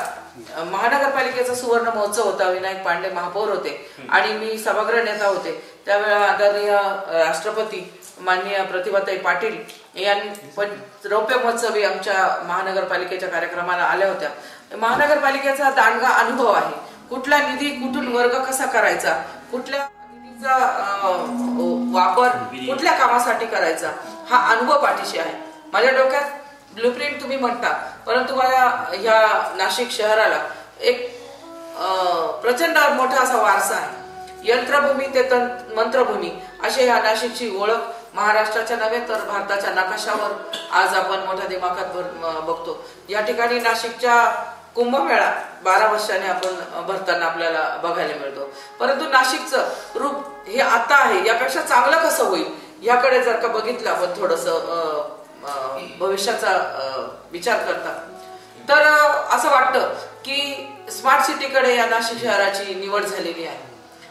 B: महानगरपालिकेचा सुवर्ण महोत्सव होता, विनायक पांडे महापौर होते आणि मी सभागृह नेता होते. त्यावेळा आदरणीय राष्ट्रपती माननीय प्रतिभाताई पाटील यांनी रौप्य महोत्सवी आमच्या महानगरपालिकेच्या कार्यक्रमाला आल्या होत्या. महानगरपालिकेचा दांडगा अनुभव आहे. कुठला निधी कुठून वर्ग कसा करायचा, कुठल्या निधीचा वापर कुठल्या कामासाठी करायचा, हा अनुभव पाठीशी आहे. माझ्या डोक्यात ब्लूप्रिंट तुम्ही म्हणता, परंतु माझ्या ह्या नाशिक शहराला एक प्रचंड मोठा असा वारसा आहे. यंत्रभूमी ते मंत्रभूमी अशी ह्या नाशिकची ओळख महाराष्ट्राच्या नव्हे तर भारताच्या नकाशावर आज आपण मोठ्या दिमाखात बघतो. या ठिकाणी नाशिकच्या कुंभमेळा 12 वर्षांनी आपण भरताना आपल्याला बघायला मिळतो. परंतु नाशिकचं रूप हे आता आहे, यापेक्षा चांगलं कसं होईल याकडे जर का बघितलं आपण थोडस भविष्याचा विचार करता, तर असं वाटतं की स्मार्ट सिटीकडे या नाशिक शहराची निवड झालेली आहे.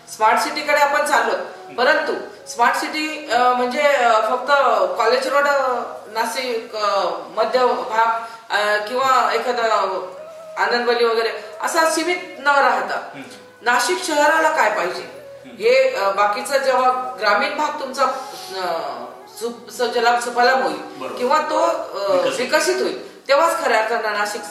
B: स्मार्ट सिटीकडे आपण चाललो, परंतु स्मार्ट सिटी म्हणजे फक्त कॉलेज रोड, नाशिक मध्य भाग किंवा एखादा आनंदवली वगैरे असा सीमित न राहता नाशिक शहराला काय पाहिजे हे बाकीचं जेव्हा ग्रामीण भाग तुमचा सुफलाम होईल किंवा तो विकसित होईल, तेव्हाच खऱ्या अर्थानं नाशिक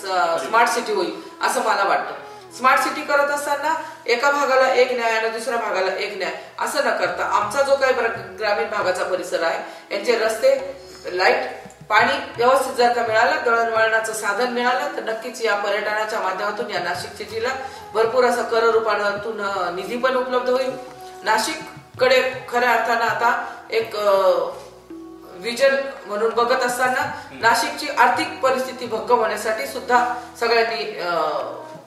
B: स्मार्ट सिटी होईल असं मला वाटतं. स्मार्ट सिटी करत असताना एका भागाला एक न्याय आणि दुसऱ्या भागाला एक न्याय असं न करता आमचा जो काही ग्रामीण भागाचा परिसर आहे यांचे रस्ते, लाईट, पाणी व्यवस्थित जर का मिळालं, दळणवळणाचं साधन मिळालं, तर नक्कीच या पर्यटनाच्या माध्यमातून या नाशिक सिटीला भरपूर असा कर रूपातून निधी पण उपलब्ध होईल. नाशिक कडे खऱ्या अर्थानं आता एक विजन म्हणून बघत असताना नाशिकची आर्थिक परिस्थिती भक्कम होण्यासाठी सुद्धा सगळ्यांनी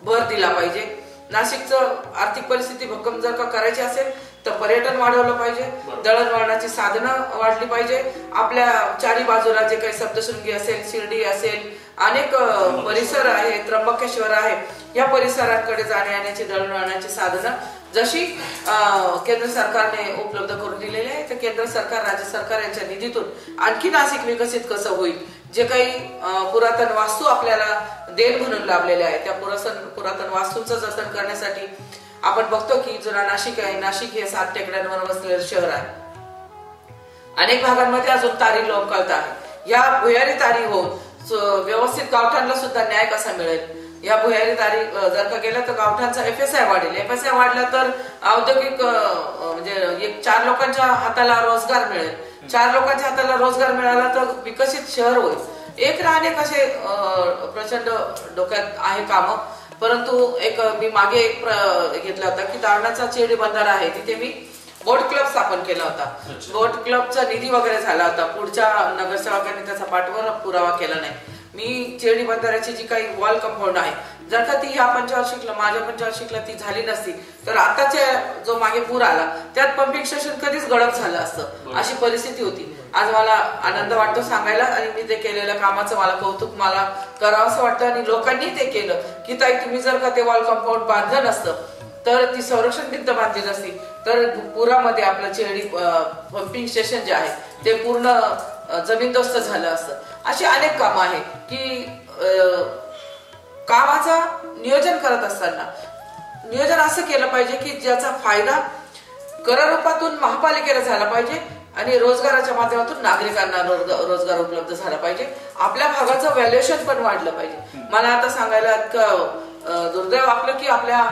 B: भर दिला पाहिजे. नाशिकचं आर्थिक परिस्थिती भक्कम जर का करायची असेल तर पर्यटन वाढवलं पाहिजे, दळणवळणाची साधनं वाढली पाहिजे. आपल्या चारी बाजूला जे काही सप्तशृंगी असेल, शिर्डी असेल, अनेक परिसर आहे, त्र्यंबकेश्वर आहे, या परिसरांकडे जाण्या येण्याची दळणवळणाची साधनं जशी केंद्र सरकारने उपलब्ध करून दिलेली आहे, तर केंद्र सरकार राज्य सरकार यांच्या निधीतून आणखी नाशिक विकसित कसं होईल, जे काही पुरातन वास्तू आपल्याला देण म्हणून लाभलेल्या आहेत त्या पुरातन वास्तूंचं जतन करण्यासाठी आपण बघतो की जुना नाशिक आहे. नाशिक हे 7 टेकड्यांवर वसलेलं शहर आहे. अनेक भागांमध्ये अजून तारी लोंबकळत आहे. या भुयारी तारी होऊन व्यवस्थित गावठांना सुद्धा न्याय कसा मिळेल, या भुयारी तारी जर का गेल्या तर गावठांचा FSI वाढेल. FSI वाढला तर औद्योगिक म्हणजे 4 लोकांच्या हाताला रोजगार मिळेल. 4 लोकांच्या हाताला रोजगार मिळाला तर विकसित शहर होईल. एक राहणे कसे प्रचंड डोक्यात आहे काम. परंतु मी मागे एक घेतला होता की दारणाचा चेडी बंधारा आहे, तिथे मी बोट क्लब स्थापन केला होता. बोट क्लबचा निधी वगैरे झाला होता. पुढच्या नगरसेवकांनी त्याचा पाठपुरावा पुरावा केला नाही. मी चेडी बंधाऱ्याची जी काही वॉल कंपाऊंड आहे, जर का ती ह्या पंचवार्षिकला माझ्या पंचवार्षिकला ती झाली नसती तर आताच्या जो मागे पूर आला त्यात पंपिंग स्टेशन कधीच गडप झालं असतं, अशी परिस्थिती होती. आज मला आनंद वाटतो सांगायला आणि मी ते केलेल्या कामाचं मला कौतुक मला करावं असं वाटतं. आणि लोकांनी ते केलं की ताई तुम्ही जर का ते वॉल कंपाऊंड बांधलं नसतं तर ती संरक्षण भिंत बांधली नसती तर पुरामध्ये आपलं चेडी पंपिंग स्टेशन जे आहे ते पूर्ण जमीनदोस्त झालं असतं. अशी अनेक कामं आहेत की कामाचा नियोजन करत असताना नियोजन असं केलं पाहिजे की ज्याचा फायदा करारोपातून महापालिकेला झाला पाहिजे आणि रोजगाराच्या माध्यमातून नागरिकांना रोजगार उपलब्ध झाला पाहिजे. आपल्या भागाचं व्हॅल्युएशन पण वाढलं पाहिजे. मला आता सांगायला दुर्दैव आपलं की आपल्या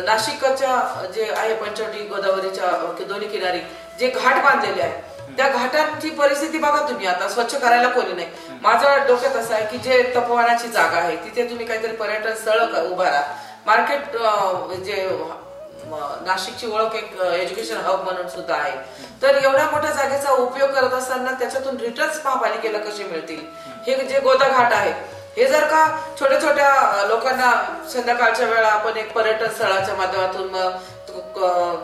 B: नाशिकच्या जे आहे पंचवटी गोदावरीच्या दोन्ही किनारी जे घाट बांधलेले आहे त्या घाटांची परिस्थिती बघा तुम्ही. आता स्वच्छ करायला कोणी नाही. माझं डोक्यात असं आहे की जे तपोवनाची जागा आहे तिथे तुम्ही काहीतरी पर्यटन स्थळ उभारा. मार्केट जे नाशिकची ओळख एक एज्युकेशन हब म्हणून सुद्धा आहे. तर एवढ्या मोठ्या जागेचा उपयोग करत असताना त्याच्यातून रिटर्न्स महापालिकेला कसे मिळतील. हे जे गोदा घाट आहे हे जर का छोट्या छोट्या लोकांना संध्याकाळच्या वेळा आपण एक पर्यटन स्थळाच्या माध्यमातून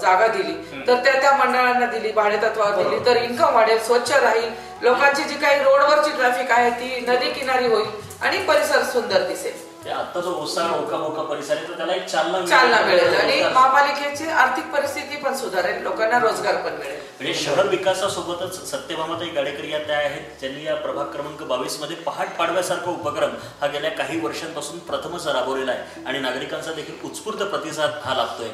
B: जागा दिली तर त्या मंडळांना दिली, भाडे तत्वावर दिली तर इन्कम वाढेल, स्वच्छ राहील, लोकांची जी काही रोडवरची ट्रॅफिक आहे ती नदी किनारी होईल आणि परिसर सुंदर दिसेल.
A: आता जो ओसाड ओका परिसर आहे तर त्याला एक
B: चालना मिळेल आणि महापालिकेची आर्थिक परिस्थिती पण सुधारेल, लोकांना रोजगार पण मिळेल.
A: म्हणजे शहर विकासासोबतच सत्यभामाताई गाडेकर या त्या आहेत ज्यांनी या प्रभाग क्रमांक 22 मध्ये पहाट पाडव्यासारखा उपक्रम हा गेल्या काही वर्षांपासून प्रथमच राबवलेला आहे आणि नागरिकांचा देखील उत्स्फूर्त प्रतिसाद हा लाभतोय.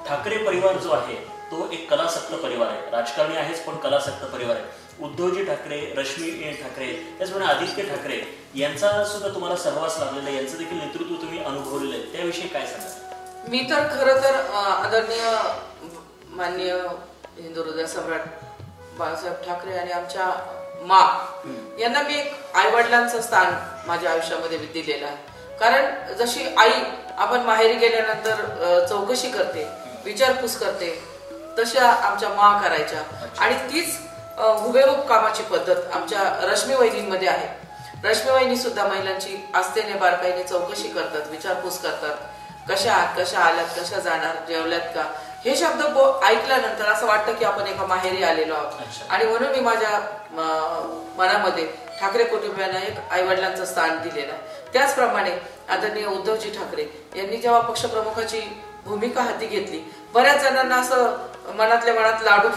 A: ठाकरे परिवार जो आहे तो एक कलासक्त परिवार आहे. राजकारणी आहेच पण कलासक्त परिवार आहे. उद्धवजी ठाकरे, रश्मी ठाकरे, त्याचप्रमाणे आदित्य ठाकरे यांचा सुद्धा तुम्हाला सहवास लाभलेला आहे. यांचं देखील नेतृत्व तुम्ही अनुभवलेलं आहे. त्याविषयी काय सांगा.
B: मी तर खरं तर आदरणीय माननीय हिंदू हृदय सम्राट बाळासाहेब ठाकरे आणि आमच्या यांना मी एक आई वडिलांचं स्थान माझ्या आयुष्यामध्ये दिलेलं आहे. कारण जशी आई आपण माहेरी गेल्यानंतर चौकशी करते, विचारपूस करते, तशा आमच्या करायच्या आणि तीच हुबेहूब कामाची पद्धत आमच्या रश्मी वहिनींमध्ये आहे. रश्मी वहिनी सुद्धा महिलांची आस्थेने बारकाईने चौकशी करतात, विचारपूस करतात. कशा आल्यात, कशा जाणार, जेवल्यात का, हे शब्द ऐकल्यानंतर असं वाटतं की आपण एका माहेरी आलेलो आहोत. आणि म्हणून मी माझ्या मनामध्ये ठाकरे कुटुंबियांना एक आई वडिलांचं स्थान दिलेलं आहे. त्याचप्रमाणे आदरणीय उद्धवजी ठाकरे यांनी जेव्हा पक्षप्रमुखाची भूमिका हाती घेतली बऱ्याच जणांना असं मनातल्या मनात लाडू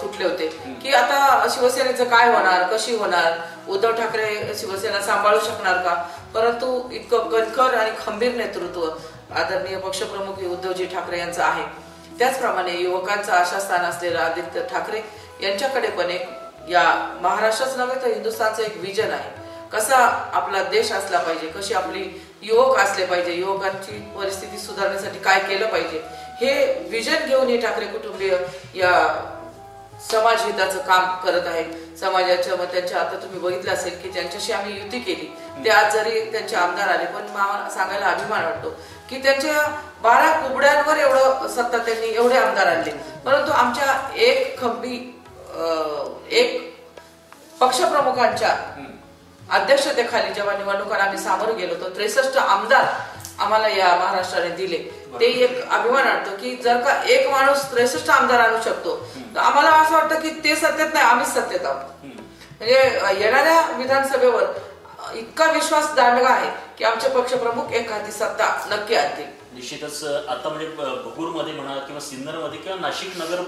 B: फुटले होते की आता शिवसेनेचं काय होणार, कशी होणार, उद्धव ठाकरे शिवसेना सांभाळू शकणार का. परंतु इतकं कणखर आणि खंबीर नेतृत्व आदरणीय पक्षप्रमुख उद्धवजी ठाकरे यांचं आहे. त्याचप्रमाणे युवकांचं आशास्थान असलेलं आदित्य ठाकरे यांच्याकडे पण एक या महाराष्ट्राच नव्हे तर हिंदुस्थानचं एक विजन आहे. कसा आपला देश असला पाहिजे, कशी आपली युवक असले पाहिजे, युवकांची परिस्थिती सुधारण्यासाठी काय केलं पाहिजे हे विजन घेऊन हे ठाकरे कुटुंबीय या समाज हिताचं काम करत आहे. समाजाच्या त्यांच्या आता तुम्ही बघितलं असेल की ज्यांच्याशी आम्ही युती केली ते आज जरी त्यांचे आमदार आले पण मला सांगायला अभिमान वाटतो की त्यांच्या 12 कुबड्यांवर एवढं सत्ता त्यांनी एवढे आमदार आणले. परंतु आमच्या एक पक्षप्रमुखांच्या अध्यक्षतेखाली जेव्हा निवडणुकांना आम्ही सामोरे गेलो होतो 63 आमदार आम्हाला या महाराष्ट्राने दिले, ते एक अभिमान वाटतो की जर का एक माणूस 63 आमदार आणू शकतो तर आम्हाला असं वाटतं की ते सत्तेत नाही, आम्हीच सत्तेत आहोत. म्हणजे येणाऱ्या विधानसभेवर इतका विश्वास दांडगा आहे की आमचे पक्षप्रमुख एखादी सत्ता नक्की आणतील.
A: निश्चितच आता म्हणजे भगूरमध्ये म्हणा किंवा सिन्नरमध्ये किंवा नाशिक नगर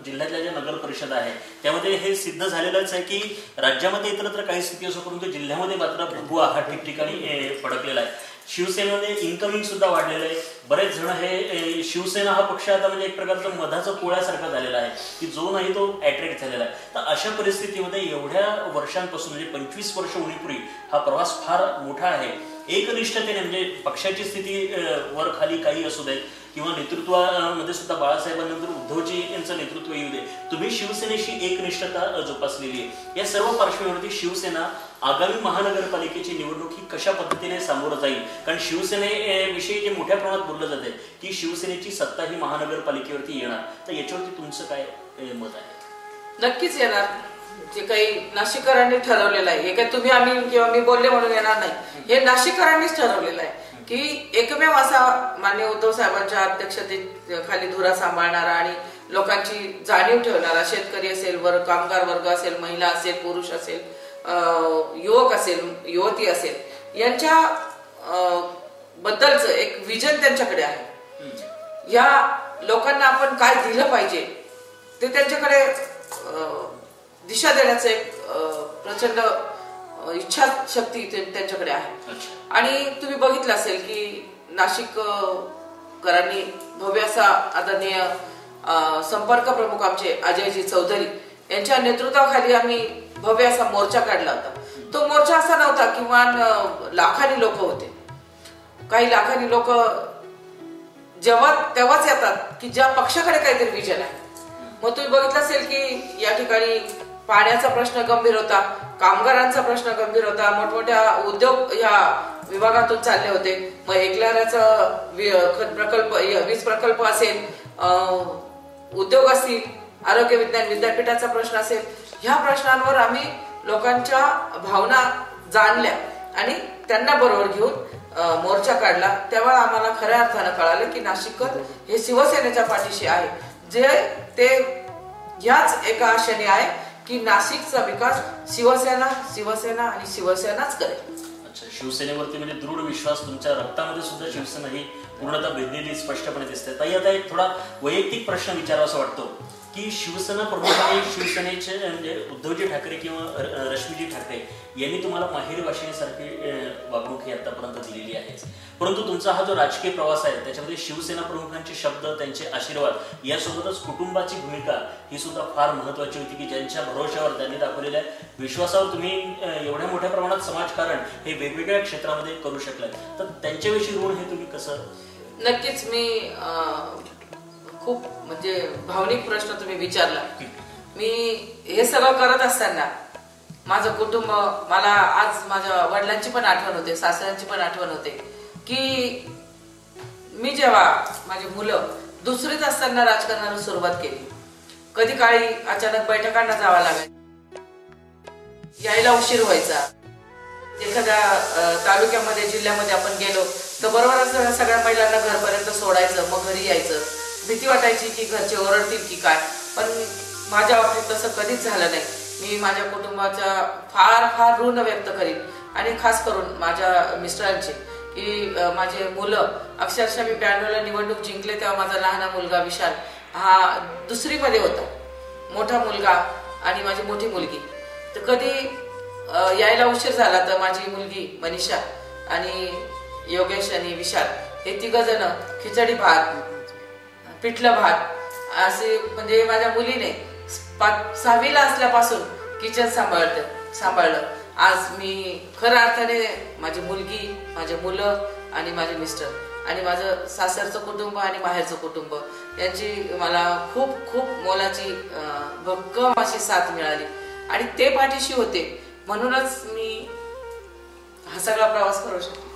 A: जिल्ह्यातल्या ज्या नगर परिषद आहे त्यामध्ये हे सिद्ध झालेलंच आहे की राज्यामध्ये इतरत्र काही स्थिती असो परंतु जिल्ह्यामध्ये मात्र भगवा हा ठिकठिकाणी फडकलेला आहे. शिवसेनेमध्ये इन्कमिंग सुद्धा वाढलेलं आहे. बरेच जण हे शिवसेना हा पक्ष आता म्हणजे एक प्रकारचं मधाचं पोळ्यासारखा झालेला आहे की जो नाही तो अट्रॅक्ट झालेला आहे. तर अशा परिस्थितीमध्ये एवढ्या वर्षांपासून म्हणजे 25 वर्ष होण्यापूर्वी हा प्रवास फार मोठा आहे. एकनिष्ठतेने म्हणजे पक्षाची स्थिती वर खाली काही असू दे किंवा नेतृत्वामध्ये सुद्धा बाळासाहेबांनंतर उद्धवजी यांचं नेतृत्व येऊ दे, तुम्ही शिवसेनेशी एकनिष्ठता जोपासलेली आहे. या सर्व पार्श्वभूमीवरती शिवसेना आगामी महानगरपालिकेची निवडणूक ही कशा पद्धतीने सामोरं जाईल? कारण शिवसेनेविषयी जे मोठ्या प्रमाणात बोललं जाते की शिवसेनेची सत्ता ही महानगरपालिकेवरती येणार, तर याच्यावरती तुमचं काय मत आहे?
B: नक्कीच येणार. जे काही नाशिककरांनी ठरवलेलं आहे, हे काही तुम्ही आम्ही किंवा मी बोलले म्हणून येणार नाही, हे नाशिककरांनीच ठरवलेलं आहे की एकमेव असा माननीय उद्धव साहेबांच्या अध्यक्षतेखाली धुरा सांभाळणारा आणि लोकांची जाणीव ठेवणारा, शेतकरी असेल, कामगार वर्ग असेल, महिला असेल, पुरुष असेल, युवक असेल, युवती असेल, यांच्या बद्दलचं एक विजन त्यांच्याकडे आहे. या लोकांना आपण काय दिलं पाहिजे ते त्यांच्याकडे दिशा देण्याचं एक प्रचंड इच्छा शक्ती त्यांच्याकडे आहे. आणि तुम्ही बघितलं असेल की नाशिककरांनी भव्य असा आदरणीय संपर्क प्रमुख आमचे अजयजी चौधरी यांच्या नेतृत्वाखाली आम्ही भव्य असा मोर्चा काढला होता. तो मोर्चा असा नव्हता किमान लाखांनी लोक होते. काही लाखांनी लोक तेव्हाच येतात की ज्या पक्षाकडे काहीतरी विजन आहे. मग तुम्ही बघितलं असेल की या ठिकाणी पाण्याचा प्रश्न गंभीर होता, कामगारांचा प्रश्न गंभीर होता, मोठमोठ्या उद्योग या विभागातून चालले होते. मग एकलाऱ्याचा प्रकल्प, वीज प्रकल्प असेल, उद्योग असतील, आरोग्य विज्ञान विद्यापीठाचा प्रश्न असेल, ह्या प्रश्नांवर आम्ही लोकांच्या भावना जाणल्या आणि त्यांना बरोबर घेऊन मोर्चा काढला. तेव्हा आम्हाला खऱ्या अर्थानं कळालं की नाशिककर हे शिवसेनेच्या पाठीशी आहे, जे ते ह्याच एका आशेने आहे की नाशिकचा विकास शिवसेना शिवसेना आणि शिवसेनाच करेल.
A: अच्छा, शिवसेनेवरती म्हणजे दृढ विश्वास तुमच्या रक्तामध्ये सुद्धा शिवसेना ही पूर्णतः भिडलेली स्पष्टपणे दिसते. ताई, आता एक थोडा वैयक्तिक प्रश्न विचारावा असं वाटतो की शिवसेना प्रमुखाने शिवसेनेचे म्हणजे उद्धवजी ठाकरे किंवा रश्मीजी ठाकरे यांनी तुम्हाला माहेरी वाशिणीसारखी वागणूक ही आतापर्यंत दिलेली आहे, परंतु तुमचा हा जो राजकीय प्रवास आहे त्याच्यामध्ये शिवसेना प्रमुखांचे शब्द, त्यांचे आशीर्वाद यासोबतच कुटुंबाची भूमिका ही सुद्धा फार महत्वाची होती की ज्यांच्या भरोश्यावर त्यांनी दाखवलेल्या विश्वासावर तुम्ही एवढ्या मोठ्या प्रमाणात समाजकारण हे वेगवेगळ्या क्षेत्रामध्ये करू शकलाय, तर त्यांच्याविषयी ऋण हे तुम्ही कसं?
B: नक्कीच मी खूप म्हणजे भावनिक प्रश्न तुम्ही विचारला. मी हे सगळं करत असताना माझं कुटुंब, मला आज माझ्या वडिलांची पण आठवण होते, सासऱ्यांची पण आठवण होते की मी जेव्हा माझी मुलं दुसरीत असताना राजकारणाला सुरुवात केली, कधी काळी अचानक बैठकांना जावं लागायचं, यायला उशीर व्हायचा. एखाद्या तालुक्यामध्ये, जिल्ह्यामध्ये आपण गेलो तर बरोबर सगळ्या महिलांना घरपर्यंत सोडायचं, मग घरी यायचं. भीती वाटायची की घरचे ओरडतील की काय, पण माझ्या बाबतीत तसं कधीच झालं नाही. मी माझ्या कुटुंबाचा फार फार ऋण व्यक्त करीन आणि खास करून माझ्या मिस्टरांचे की माझे मुलं, अक्षरशः मी बँगलोरला निवडणूक जिंकले तेव्हा माझा लहान मुलगा विशाल हा 2रीमध्ये होता, मोठा मुलगा आणि माझी मोठी मुलगी. तर कधी यायला उशीर झाला तर माझी मुलगी मनीषा आणि योगेश आणि विशाल हे 3 जण खिचडी भात, पिठलं भात असे, म्हणजे माझ्या मुलीने 6वीला असल्यापासून किचन सांभाळलं. आज मी खऱ्या अर्थाने माझी मुलगी, माझे मुलं आणि माझे मिस्टर आणि माझं सासरचं कुटुंब आणि माहेरचं कुटुंब यांची मला खूप खूप मोलाची भक्कम अशी साथ मिळाली आणि ते पाठीशी होते, म्हणूनच मी हा सगळा प्रवास करू शकते.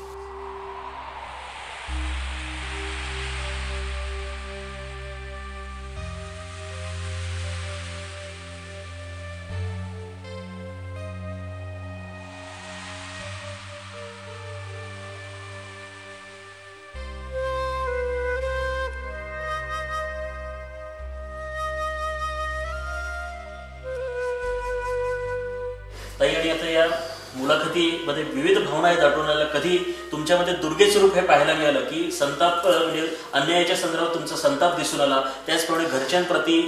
A: ताई, आणि आता या मुलाखतीमध्ये विविध भावना आहेत दाटून आल्या. कधी तुमच्यामध्ये दुर्गेचं रूप हे पाहायला मिळालं की संताप, म्हणजे अन्यायाच्या संदर्भात तुमचा संताप दिसून आला. त्याचप्रमाणे घरच्यांप्रती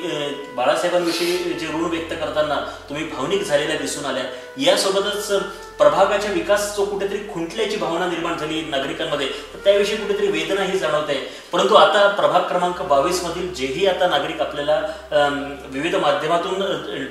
A: बाळासाहेबांविषयी जे ऋण व्यक्त करताना तुम्ही भावनिक झालेल्या दिसून आल्या. यासोबतच प्रभागाच्या विकास जो कुठेतरी खुंटल्याची भावना निर्माण झाली नागरिकांमध्ये, तर त्याविषयी कुठेतरी वेदनाही जाणवत आहे. परंतु आता प्रभाग क्रमांक 22 मधील जेही आता नागरिक आपल्याला विविध माध्यमातून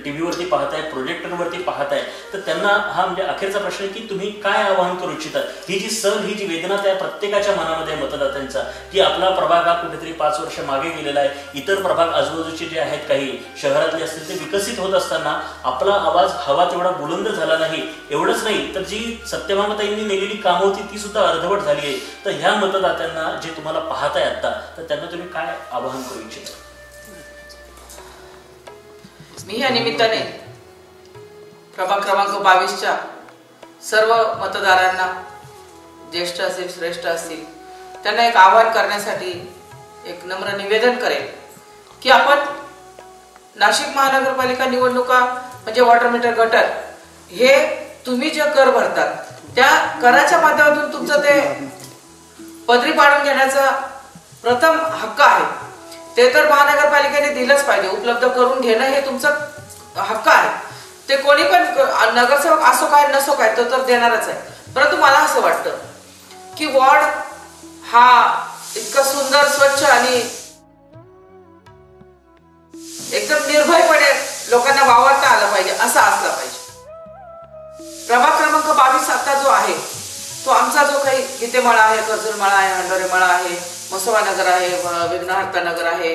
A: टीव्हीवरती पाहताय, प्रोजेक्टरवरती पाहताय, तर त्यांना हा म्हणजे अखेरचा प्रश्न आहे की तुम्ही काय आवाहन करू इच्छिता. ही जी सल, ही जी वेदना त्या प्रत्येकाच्या मनामध्ये मतदात्यांचा, की आपला प्रभाग हा कुठेतरी 5 वर्ष मागे गेलेला आहे. इतर प्रभाग आजूबाजूचे जे आहेत काही शहरातले असतील ते विकसित होत असताना आपला आवाज हवा तेवढा बुलंद झाला नाही. एवढंच नाही तर जी सत्यभामाताईंनी नेलेली कामं होती ती सुद्धा अर्धवट झाली आहे. तर ह्या मतदात्यांना जे तुम्हाला पाहताय आता, तर त्यांना तुम्ही काय आवाहन करू इच्छिता?
B: मी या निमित्ताने प्रभाग क्रमांक 22च्या सर्व मतदारांना, ज्येष्ठ असतील श्रेष्ठ असतील, त्यांना एक आवाहन करण्यासाठी एक नम्र निवेदन करेल की आपण नाशिक महानगरपालिका निवडणुका म्हणजे वॉटर मीटर गटर हे तुम्ही जे कर भरतात त्या कराच्या माध्यमातून तुमचं ते पदरी पाडून घेण्याचा प्रथम हक्क आहे. ते तर महानगरपालिकेने दिलंच पाहिजे. उपलब्ध करून घेणं हे तुमचं हक्क आहे. ते कोणी पण नगरसेवक असो काय नसो काय तर देणारच आहे. परंतु मला असं वाटतं की वॉर्ड हा इतका सुंदर, स्वच्छ आणि एकदम निर्भयपणे लोकांना वावरता आलं पाहिजे, असा असला पाहिजे. प्रभाग क्रमांक 22 आता जो आहे तो आमचा जो काही गीतेमाळा आहे, कर्जूरमाळा आहे, हंडोरेमाळा आहे, मसोबा नगर आहे, विघ्नहर्ता नगर आहे,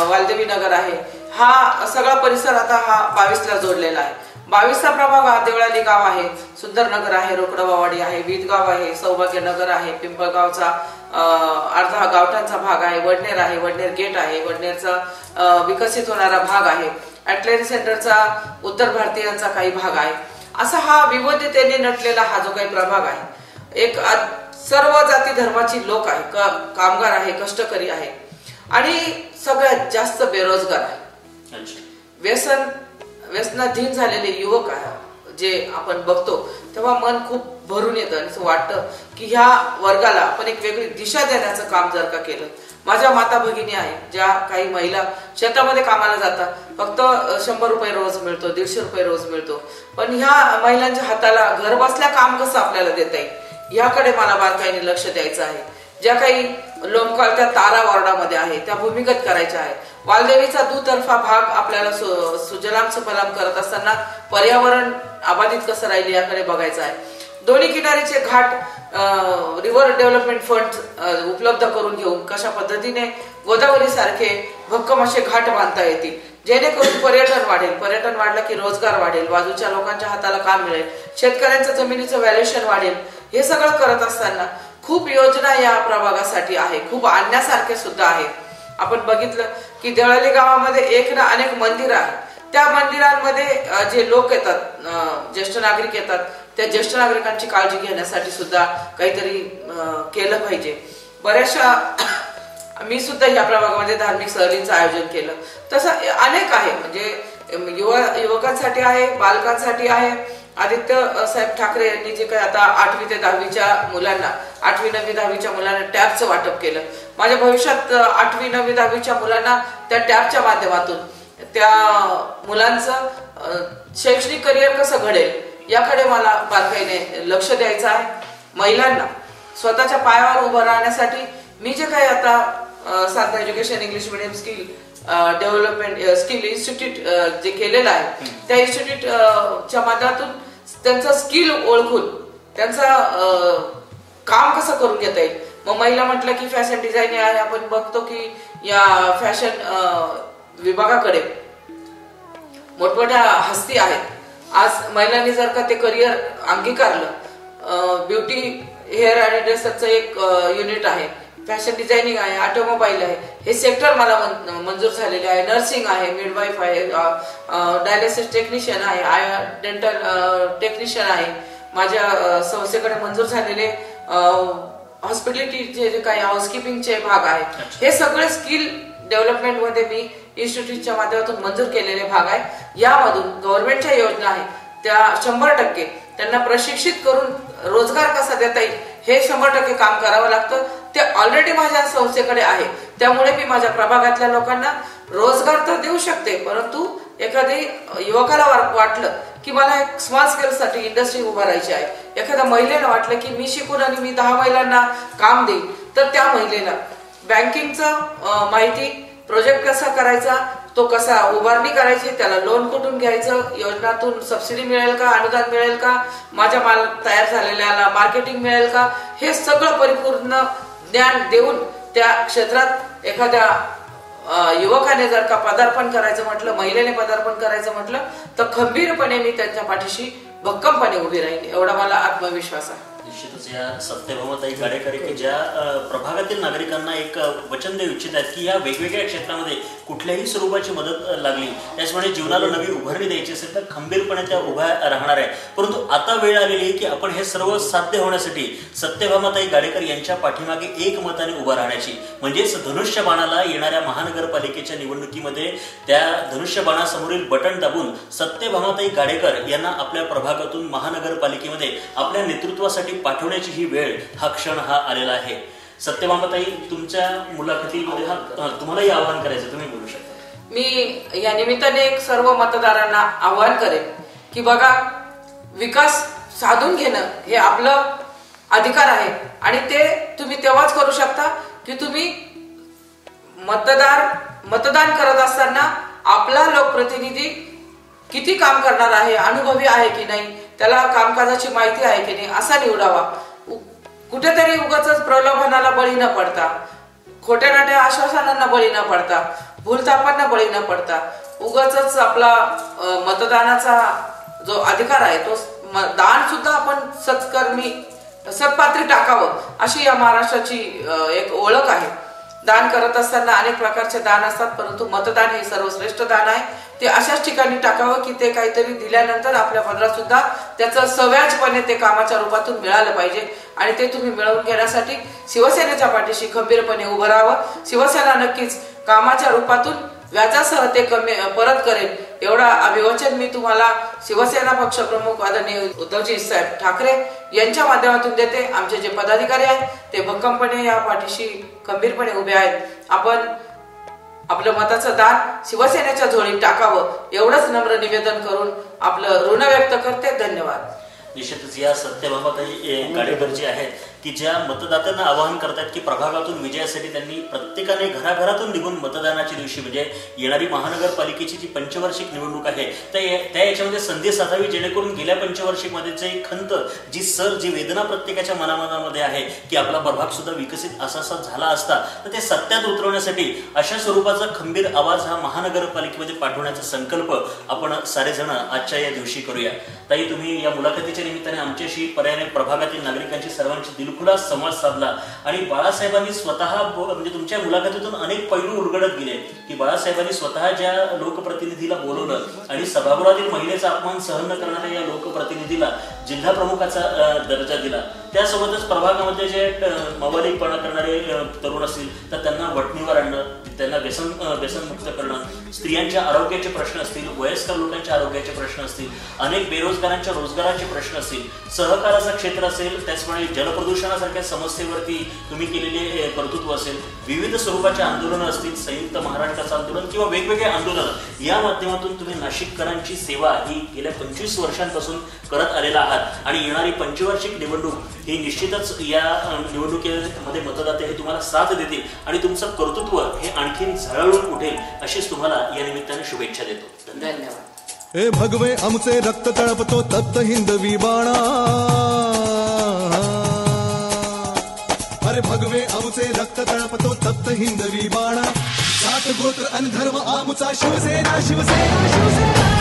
B: वालदेवी नगर आहे, हा सगळा परिसर आता हा 22ला जोडलेला आहे. 22चा प्रभाग हा देवळाली गाव आहे, सुंदर नगर आहे, रोकडवावाडी आहे, वीदगाव आहे, सौभाग्य नगर आहे, पिंपळगावचा अर्धा गावठांचा भाग आहे, वडनेर आहे, वडनेर गेट आहे, वडनेरचा विकसित होणारा भाग आहे, ॲटलरी सेंटरचा उत्तर भारतीयांचा काही भाग आहे. असा हा विविधतेने नटलेला हा जो काही प्रभाग आहे, एक सर्व जाती धर्माची लोक आहे, कामगार आहे, कष्टकरी आहे आणि सगळ्यात जास्त बेरोजगार आहे. व्यसनाधीन झालेले युवक आहे जे आपण बघतो तेव्हा मन खूप भरून येतं आणि असं वाटतं की ह्या वर्गाला आपण एक वेगळी दिशा देण्याचं काम जर का केलं. माझ्या माता भगिनी आहे ज्या काही महिला शेतामध्ये कामाला जातात, फक्त 100 रुपये रोज मिळतो, 150 रुपये रोज मिळतो, पण ह्या महिलांच्या हाताला घर बसल्या काम कसं आपल्याला देता येईल याकडे मला बारकाईने लक्ष द्यायचं आहे. ज्या काही लोंबकळत्या तारा वॉर्डामध्ये आहे त्या भूमिगत करायच्या आहेत. वालदेवीचा दुतर्फा भाग आपल्याला सुजलाम सुफलाम करत असताना पर्यावरण अबाधित कसं राहील याकडे बघायचं आहे. दोन्ही किनारीचे घाट रिव्हर डेव्हलपमेंट फंड उपलब्ध करून घेऊन कशा पद्धतीने गोदावरी सारखे भक्कम असे घाट बांधता येतील जेणेकरून पर्यटन वाढेल. पर्यटन वाढलं की रोजगार वाढेल, बाजूच्या लोकांच्या हाताला काम मिळेल, शेतकऱ्यांचं जमिनीचं व्हॅल्युएशन वाढेल. हे सगळं करत असताना खूप योजना या प्रभागासाठी आहे, खूप आणण्यासारखे सुद्धा आहे. आपण बघितलं की देवळाली गावामध्ये एक ना अनेक मंदिरं आहेत. त्या मंदिरांमध्ये जे लोक येतात, ज्येष्ठ नागरिक येतात, त्या ज्येष्ठ नागरिकांची काळजी घेण्यासाठी सुद्धा काहीतरी केलं पाहिजे. बऱ्याचशा मी सुद्धा या प्रभागामध्ये धार्मिक सहलींचं आयोजन केलं. तसं अनेक आहे, म्हणजे युवकांसाठी आहे, बालकांसाठी आहे. आदित्य साहेब ठाकरे यांनी जे काही आता 8वी ते 10वीच्या मुलांना, 8वी 9वी 10वीच्या मुलांना टॅबचं वाटप केलं. माझ्या भविष्यात 8वी 9वी 10वीच्या मुलांना त्या टॅबच्या माध्यमातून त्या मुलांचं शैक्षणिक करिअर कसं घडेल याकडे मला बारकाईने लक्ष द्यायचं आहे. महिलांना स्वतःच्या पायावर उभं राहण्यासाठी मी जे काही आता Sadhana education English medium skill development skill institute जे केलेलं आहे त्या इन्स्टिट्यूटच्या माध्यमातून त्यांचं स्किल ओळखून त्यांचं काम कसं करून घेता येईल. मग महिला म्हटलं की फॅशन डिझायनिंग आहे. आपण बघतो की या फॅशन विभागाकडे मोठमोठ्या हस्ती आहेत. आज महिलांनी जर का ते करिअर अंगीकारलं, ब्युटी हेअर आणि ड्रेसचं एक युनिट आहे, फॅशन डिझायनिंग आहे, ऑटोमोबाईल आहे, हे सेक्टर मला मंजूर झालेले आहे. नर्सिंग आहे, मिडवाईफ आहे, डायलिसिस टेक्निशियन आहे, डेंटल टेक्निशियन आहे. माझ्या संस्थेकडे मंजूर झालेले हॉस्पिटॅलिटीचे जे काही हाऊसकीपिंगचे भाग आहेत, हे सगळे स्किल डेव्हलपमेंट मध्ये मी इन्स्टिट्यूटच्या माध्यमातून मंजूर केलेले भाग आहे. यामधून गव्हर्नमेंटच्या योजना आहेत त्या 100% त्यांना प्रशिक्षित करून रोजगार कसा देता येईल हे 100% काम करावं लागतं. ते ऑलरेडी माझ्या संस्थेकडे आहे. त्यामुळे मी माझ्या प्रभागातल्या लोकांना रोजगार तर देऊ शकते, परंतु एखादी युवकाला वाटलं की मला एक स्मॉल स्केल साठी इंडस्ट्री उभारायची आहे, एखाद्या महिलेला वाटलं की मी शिकून आणि मी 10 महिलांना काम देईन, तर त्या महिलेला बँकिंगचं माहिती, प्रोजेक्ट कसा करायचा, तो कसा उभारणी करायची, त्याला लोन कुठून घ्यायचं, योजनातून सबसिडी मिळेल का, अनुदान मिळेल का, माझ्या माल तयार झालेल्याला मार्केटिंग मिळेल का, हे सगळं परिपूर्ण ज्ञान देऊन त्या क्षेत्रात एखाद्या युवकाने जर का पदार्पण करायचं म्हटलं, महिलेने पदार्पण करायचं म्हटलं, तर खंबीरपणे मी त्यांच्या पाठीशी भक्कमपणे उभी राहील, एवढा मला आत्मविश्वास आहे.
A: निश्चितच या सत्यभामाताई गाडेकर की ज्या प्रभागातील नागरिकांना एक वचन देऊ इच्छित आहेत की या वेगवेगळ्या क्षेत्रामध्ये कुठल्याही स्वरूपाची मदत लागली, त्याचप्रमाणे जीवनाला नवी उभारणी द्यायची असेल तर खंबीरपणे त्या उभ्या राहणार आहे. परंतु आता वेळ आलेली आहे की आपण हे सर्व साध्य होण्यासाठी सत्यभामाताई गाडेकर यांच्या पाठीमागे एकमताने उभा राहण्याची, म्हणजेच धनुष्यबाणाला येणाऱ्या महानगरपालिकेच्या निवडणुकीमध्ये त्या धनुष्यबाणासमोरील बटन दाबून सत्यभामाताई गाडेकर यांना आपल्या प्रभागातून महानगरपालिकेमध्ये आपल्या नेतृत्वासाठी पाठवण्याची ही वेळ, हा क्षण हा आलेला आहे. सत्यभामाताई, तुमच्या मुलाखतीमध्ये तुम्हालाही आवाहन करायचं, तुम्ही बोलू शकता.
B: मी या निमित्ताने एक सर्व मतदारांना आवाहन करेन की बघा, विकास साधून घेणं हे आपलं अधिकार आहे आणि ते तुम्ही तेव्हाच करू शकता की तुम्ही मतदान करत असताना आपला लोकप्रतिनिधी किती काम करणार आहे, अनुभवी आहे की नाही, त्याला कामकाजाची माहिती आहे की नाही, असा निवडावा. कुठेतरी उगाच प्रलोभनाला बळी न पडता, खोट्या नाट्या आश्वासनांना बळी न पडता, भूलथापांना बळी न पडता, उगाच आपला मतदानाचा जो अधिकार आहे तो दान सुद्धा आपण सत्कर्मी सत्पात्री टाकावं, अशी या महाराष्ट्राची एक ओळख आहे. दान करत असताना अनेक प्रकारचे दान असतात, परंतु मतदान हे सर्वश्रेष्ठ दान आहे. ते अशाच ठिकाणी टाकावं की ते काहीतरी दिल्यानंतर आपल्या पदरात सुद्धा त्याचं सव्याजपणे ते कामाच्या रूपातून मिळालं पाहिजे आणि ते तुम्ही मिळवून घेण्यासाठी शिवसेनेच्या पाठीशी खंबीरपणे उभं राहावं. शिवसेना नक्कीच कामाच्या रूपातून व्याजासह ते परत करेल, एवढा अभिवचन मी तुम्हाला शिवसेना पक्षप्रमुख आदरणीय उद्धवजी साहेब ठाकरे यांच्या माध्यमातून देते. आमचे जे पदाधिकारी आहेत ते भक्कमपणे या पाठीशी खंबीरपणे उभे आहेत. आपण आपलं मताचं दान शिवसेनेच्या झोळीत टाकावं, एवढंच नम्र निवेदन करून आपलं ऋण व्यक्त करते. धन्यवाद.
A: निश्चितच या सत्यभामाताई गाडेकर जे आहेत की ज्या मतदात्यांना आवाहन करतात की प्रभागातून विजयासाठी त्यांनी प्रत्येकाने घराघरातून निघून मतदानाच्या दिवशी, म्हणजे येणारी महानगरपालिकेची जी पंचवार्षिक निवडणूक आहे त्या याच्यामध्ये संधी साधावी, जेणेकरून गेल्या पंचवार्षिकमध्ये जे खंत, जी जी वेदना प्रत्येकाच्या मनामध्ये आहे की आपला प्रभाग सुद्धा विकसित असा झाला असता, तर ते सत्यात उतरवण्यासाठी अशा स्वरूपाचा खंबीर आवाज हा महानगरपालिकेमध्ये पाठवण्याचा संकल्प आपण सारेजण आजच्या या दिवशी करूया. ताई, तुम्ही या मुलाखतीच्या निमित्ताने आमच्याशी पर्यायाने प्रभागातील नागरिकांची सर्वांची दिलखुलास संवाद साधला आणि बाळासाहेबांनी स्वतः, म्हणजे तुमच्या मुलाखतीतून अनेक पैलू उलगडत गेले की बाळासाहेबांनी स्वतः ज्या लोकप्रतिनिधीला बोलवलं आणि सभागृहातील महिलेचा अपमान सहन न करणाऱ्या या लोकप्रतिनिधीला जिल्हा प्रमुखाचा दर्जा दिला. त्यासोबतच प्रभागामध्ये जे मवालीपणा करणारे तरुण असतील तर त्यांना वटणीवर आणणं, त्यांना व्यसनमुक्त करणं, स्त्रियांच्या आरोग्याचे प्रश्न असतील, वयस्कर लोकांच्या आरोग्याचे प्रश्न असतील, अनेक बेरोजगारांच्या रोजगाराचे प्रश्न असतील, सहकाराचं क्षेत्र असेल, त्याचप्रमाणे जलप्रदूषणासारख्या समस्येवरती तुम्ही केलेले कर्तृत्व असेल, विविध स्वरूपाचे आंदोलनं असतील, संयुक्त महाराष्ट्राचं आंदोलन किंवा वेगवेगळे आंदोलनं, या माध्यमातून तुम्ही नाशिककरांची सेवा ही गेल्या 25 वर्षांपासून करत आलेला आहात आणि येणारी पंचवार्षिक निवडणूक ही निश्चितच या निवडणुकीमध्ये मतदाते हे तुम्हाला साथ देतील आणि तुमचं कर्तृत्व हे आणखीन झळाळून उठेल, अशीच तुम्हाला या निमित्ताने शुभेच्छा देतो.
B: धन्यवाद.
C: हे भगवे आमचे रक्त तळपतो तप्त हिंदवी बाणा, अरे भगवे आमचे रक्त तळपतो तप्त हिंदवी बाणा, जात गोत्र आणि धर्म आमचा शिवसेना शिवसेना शिवसेना.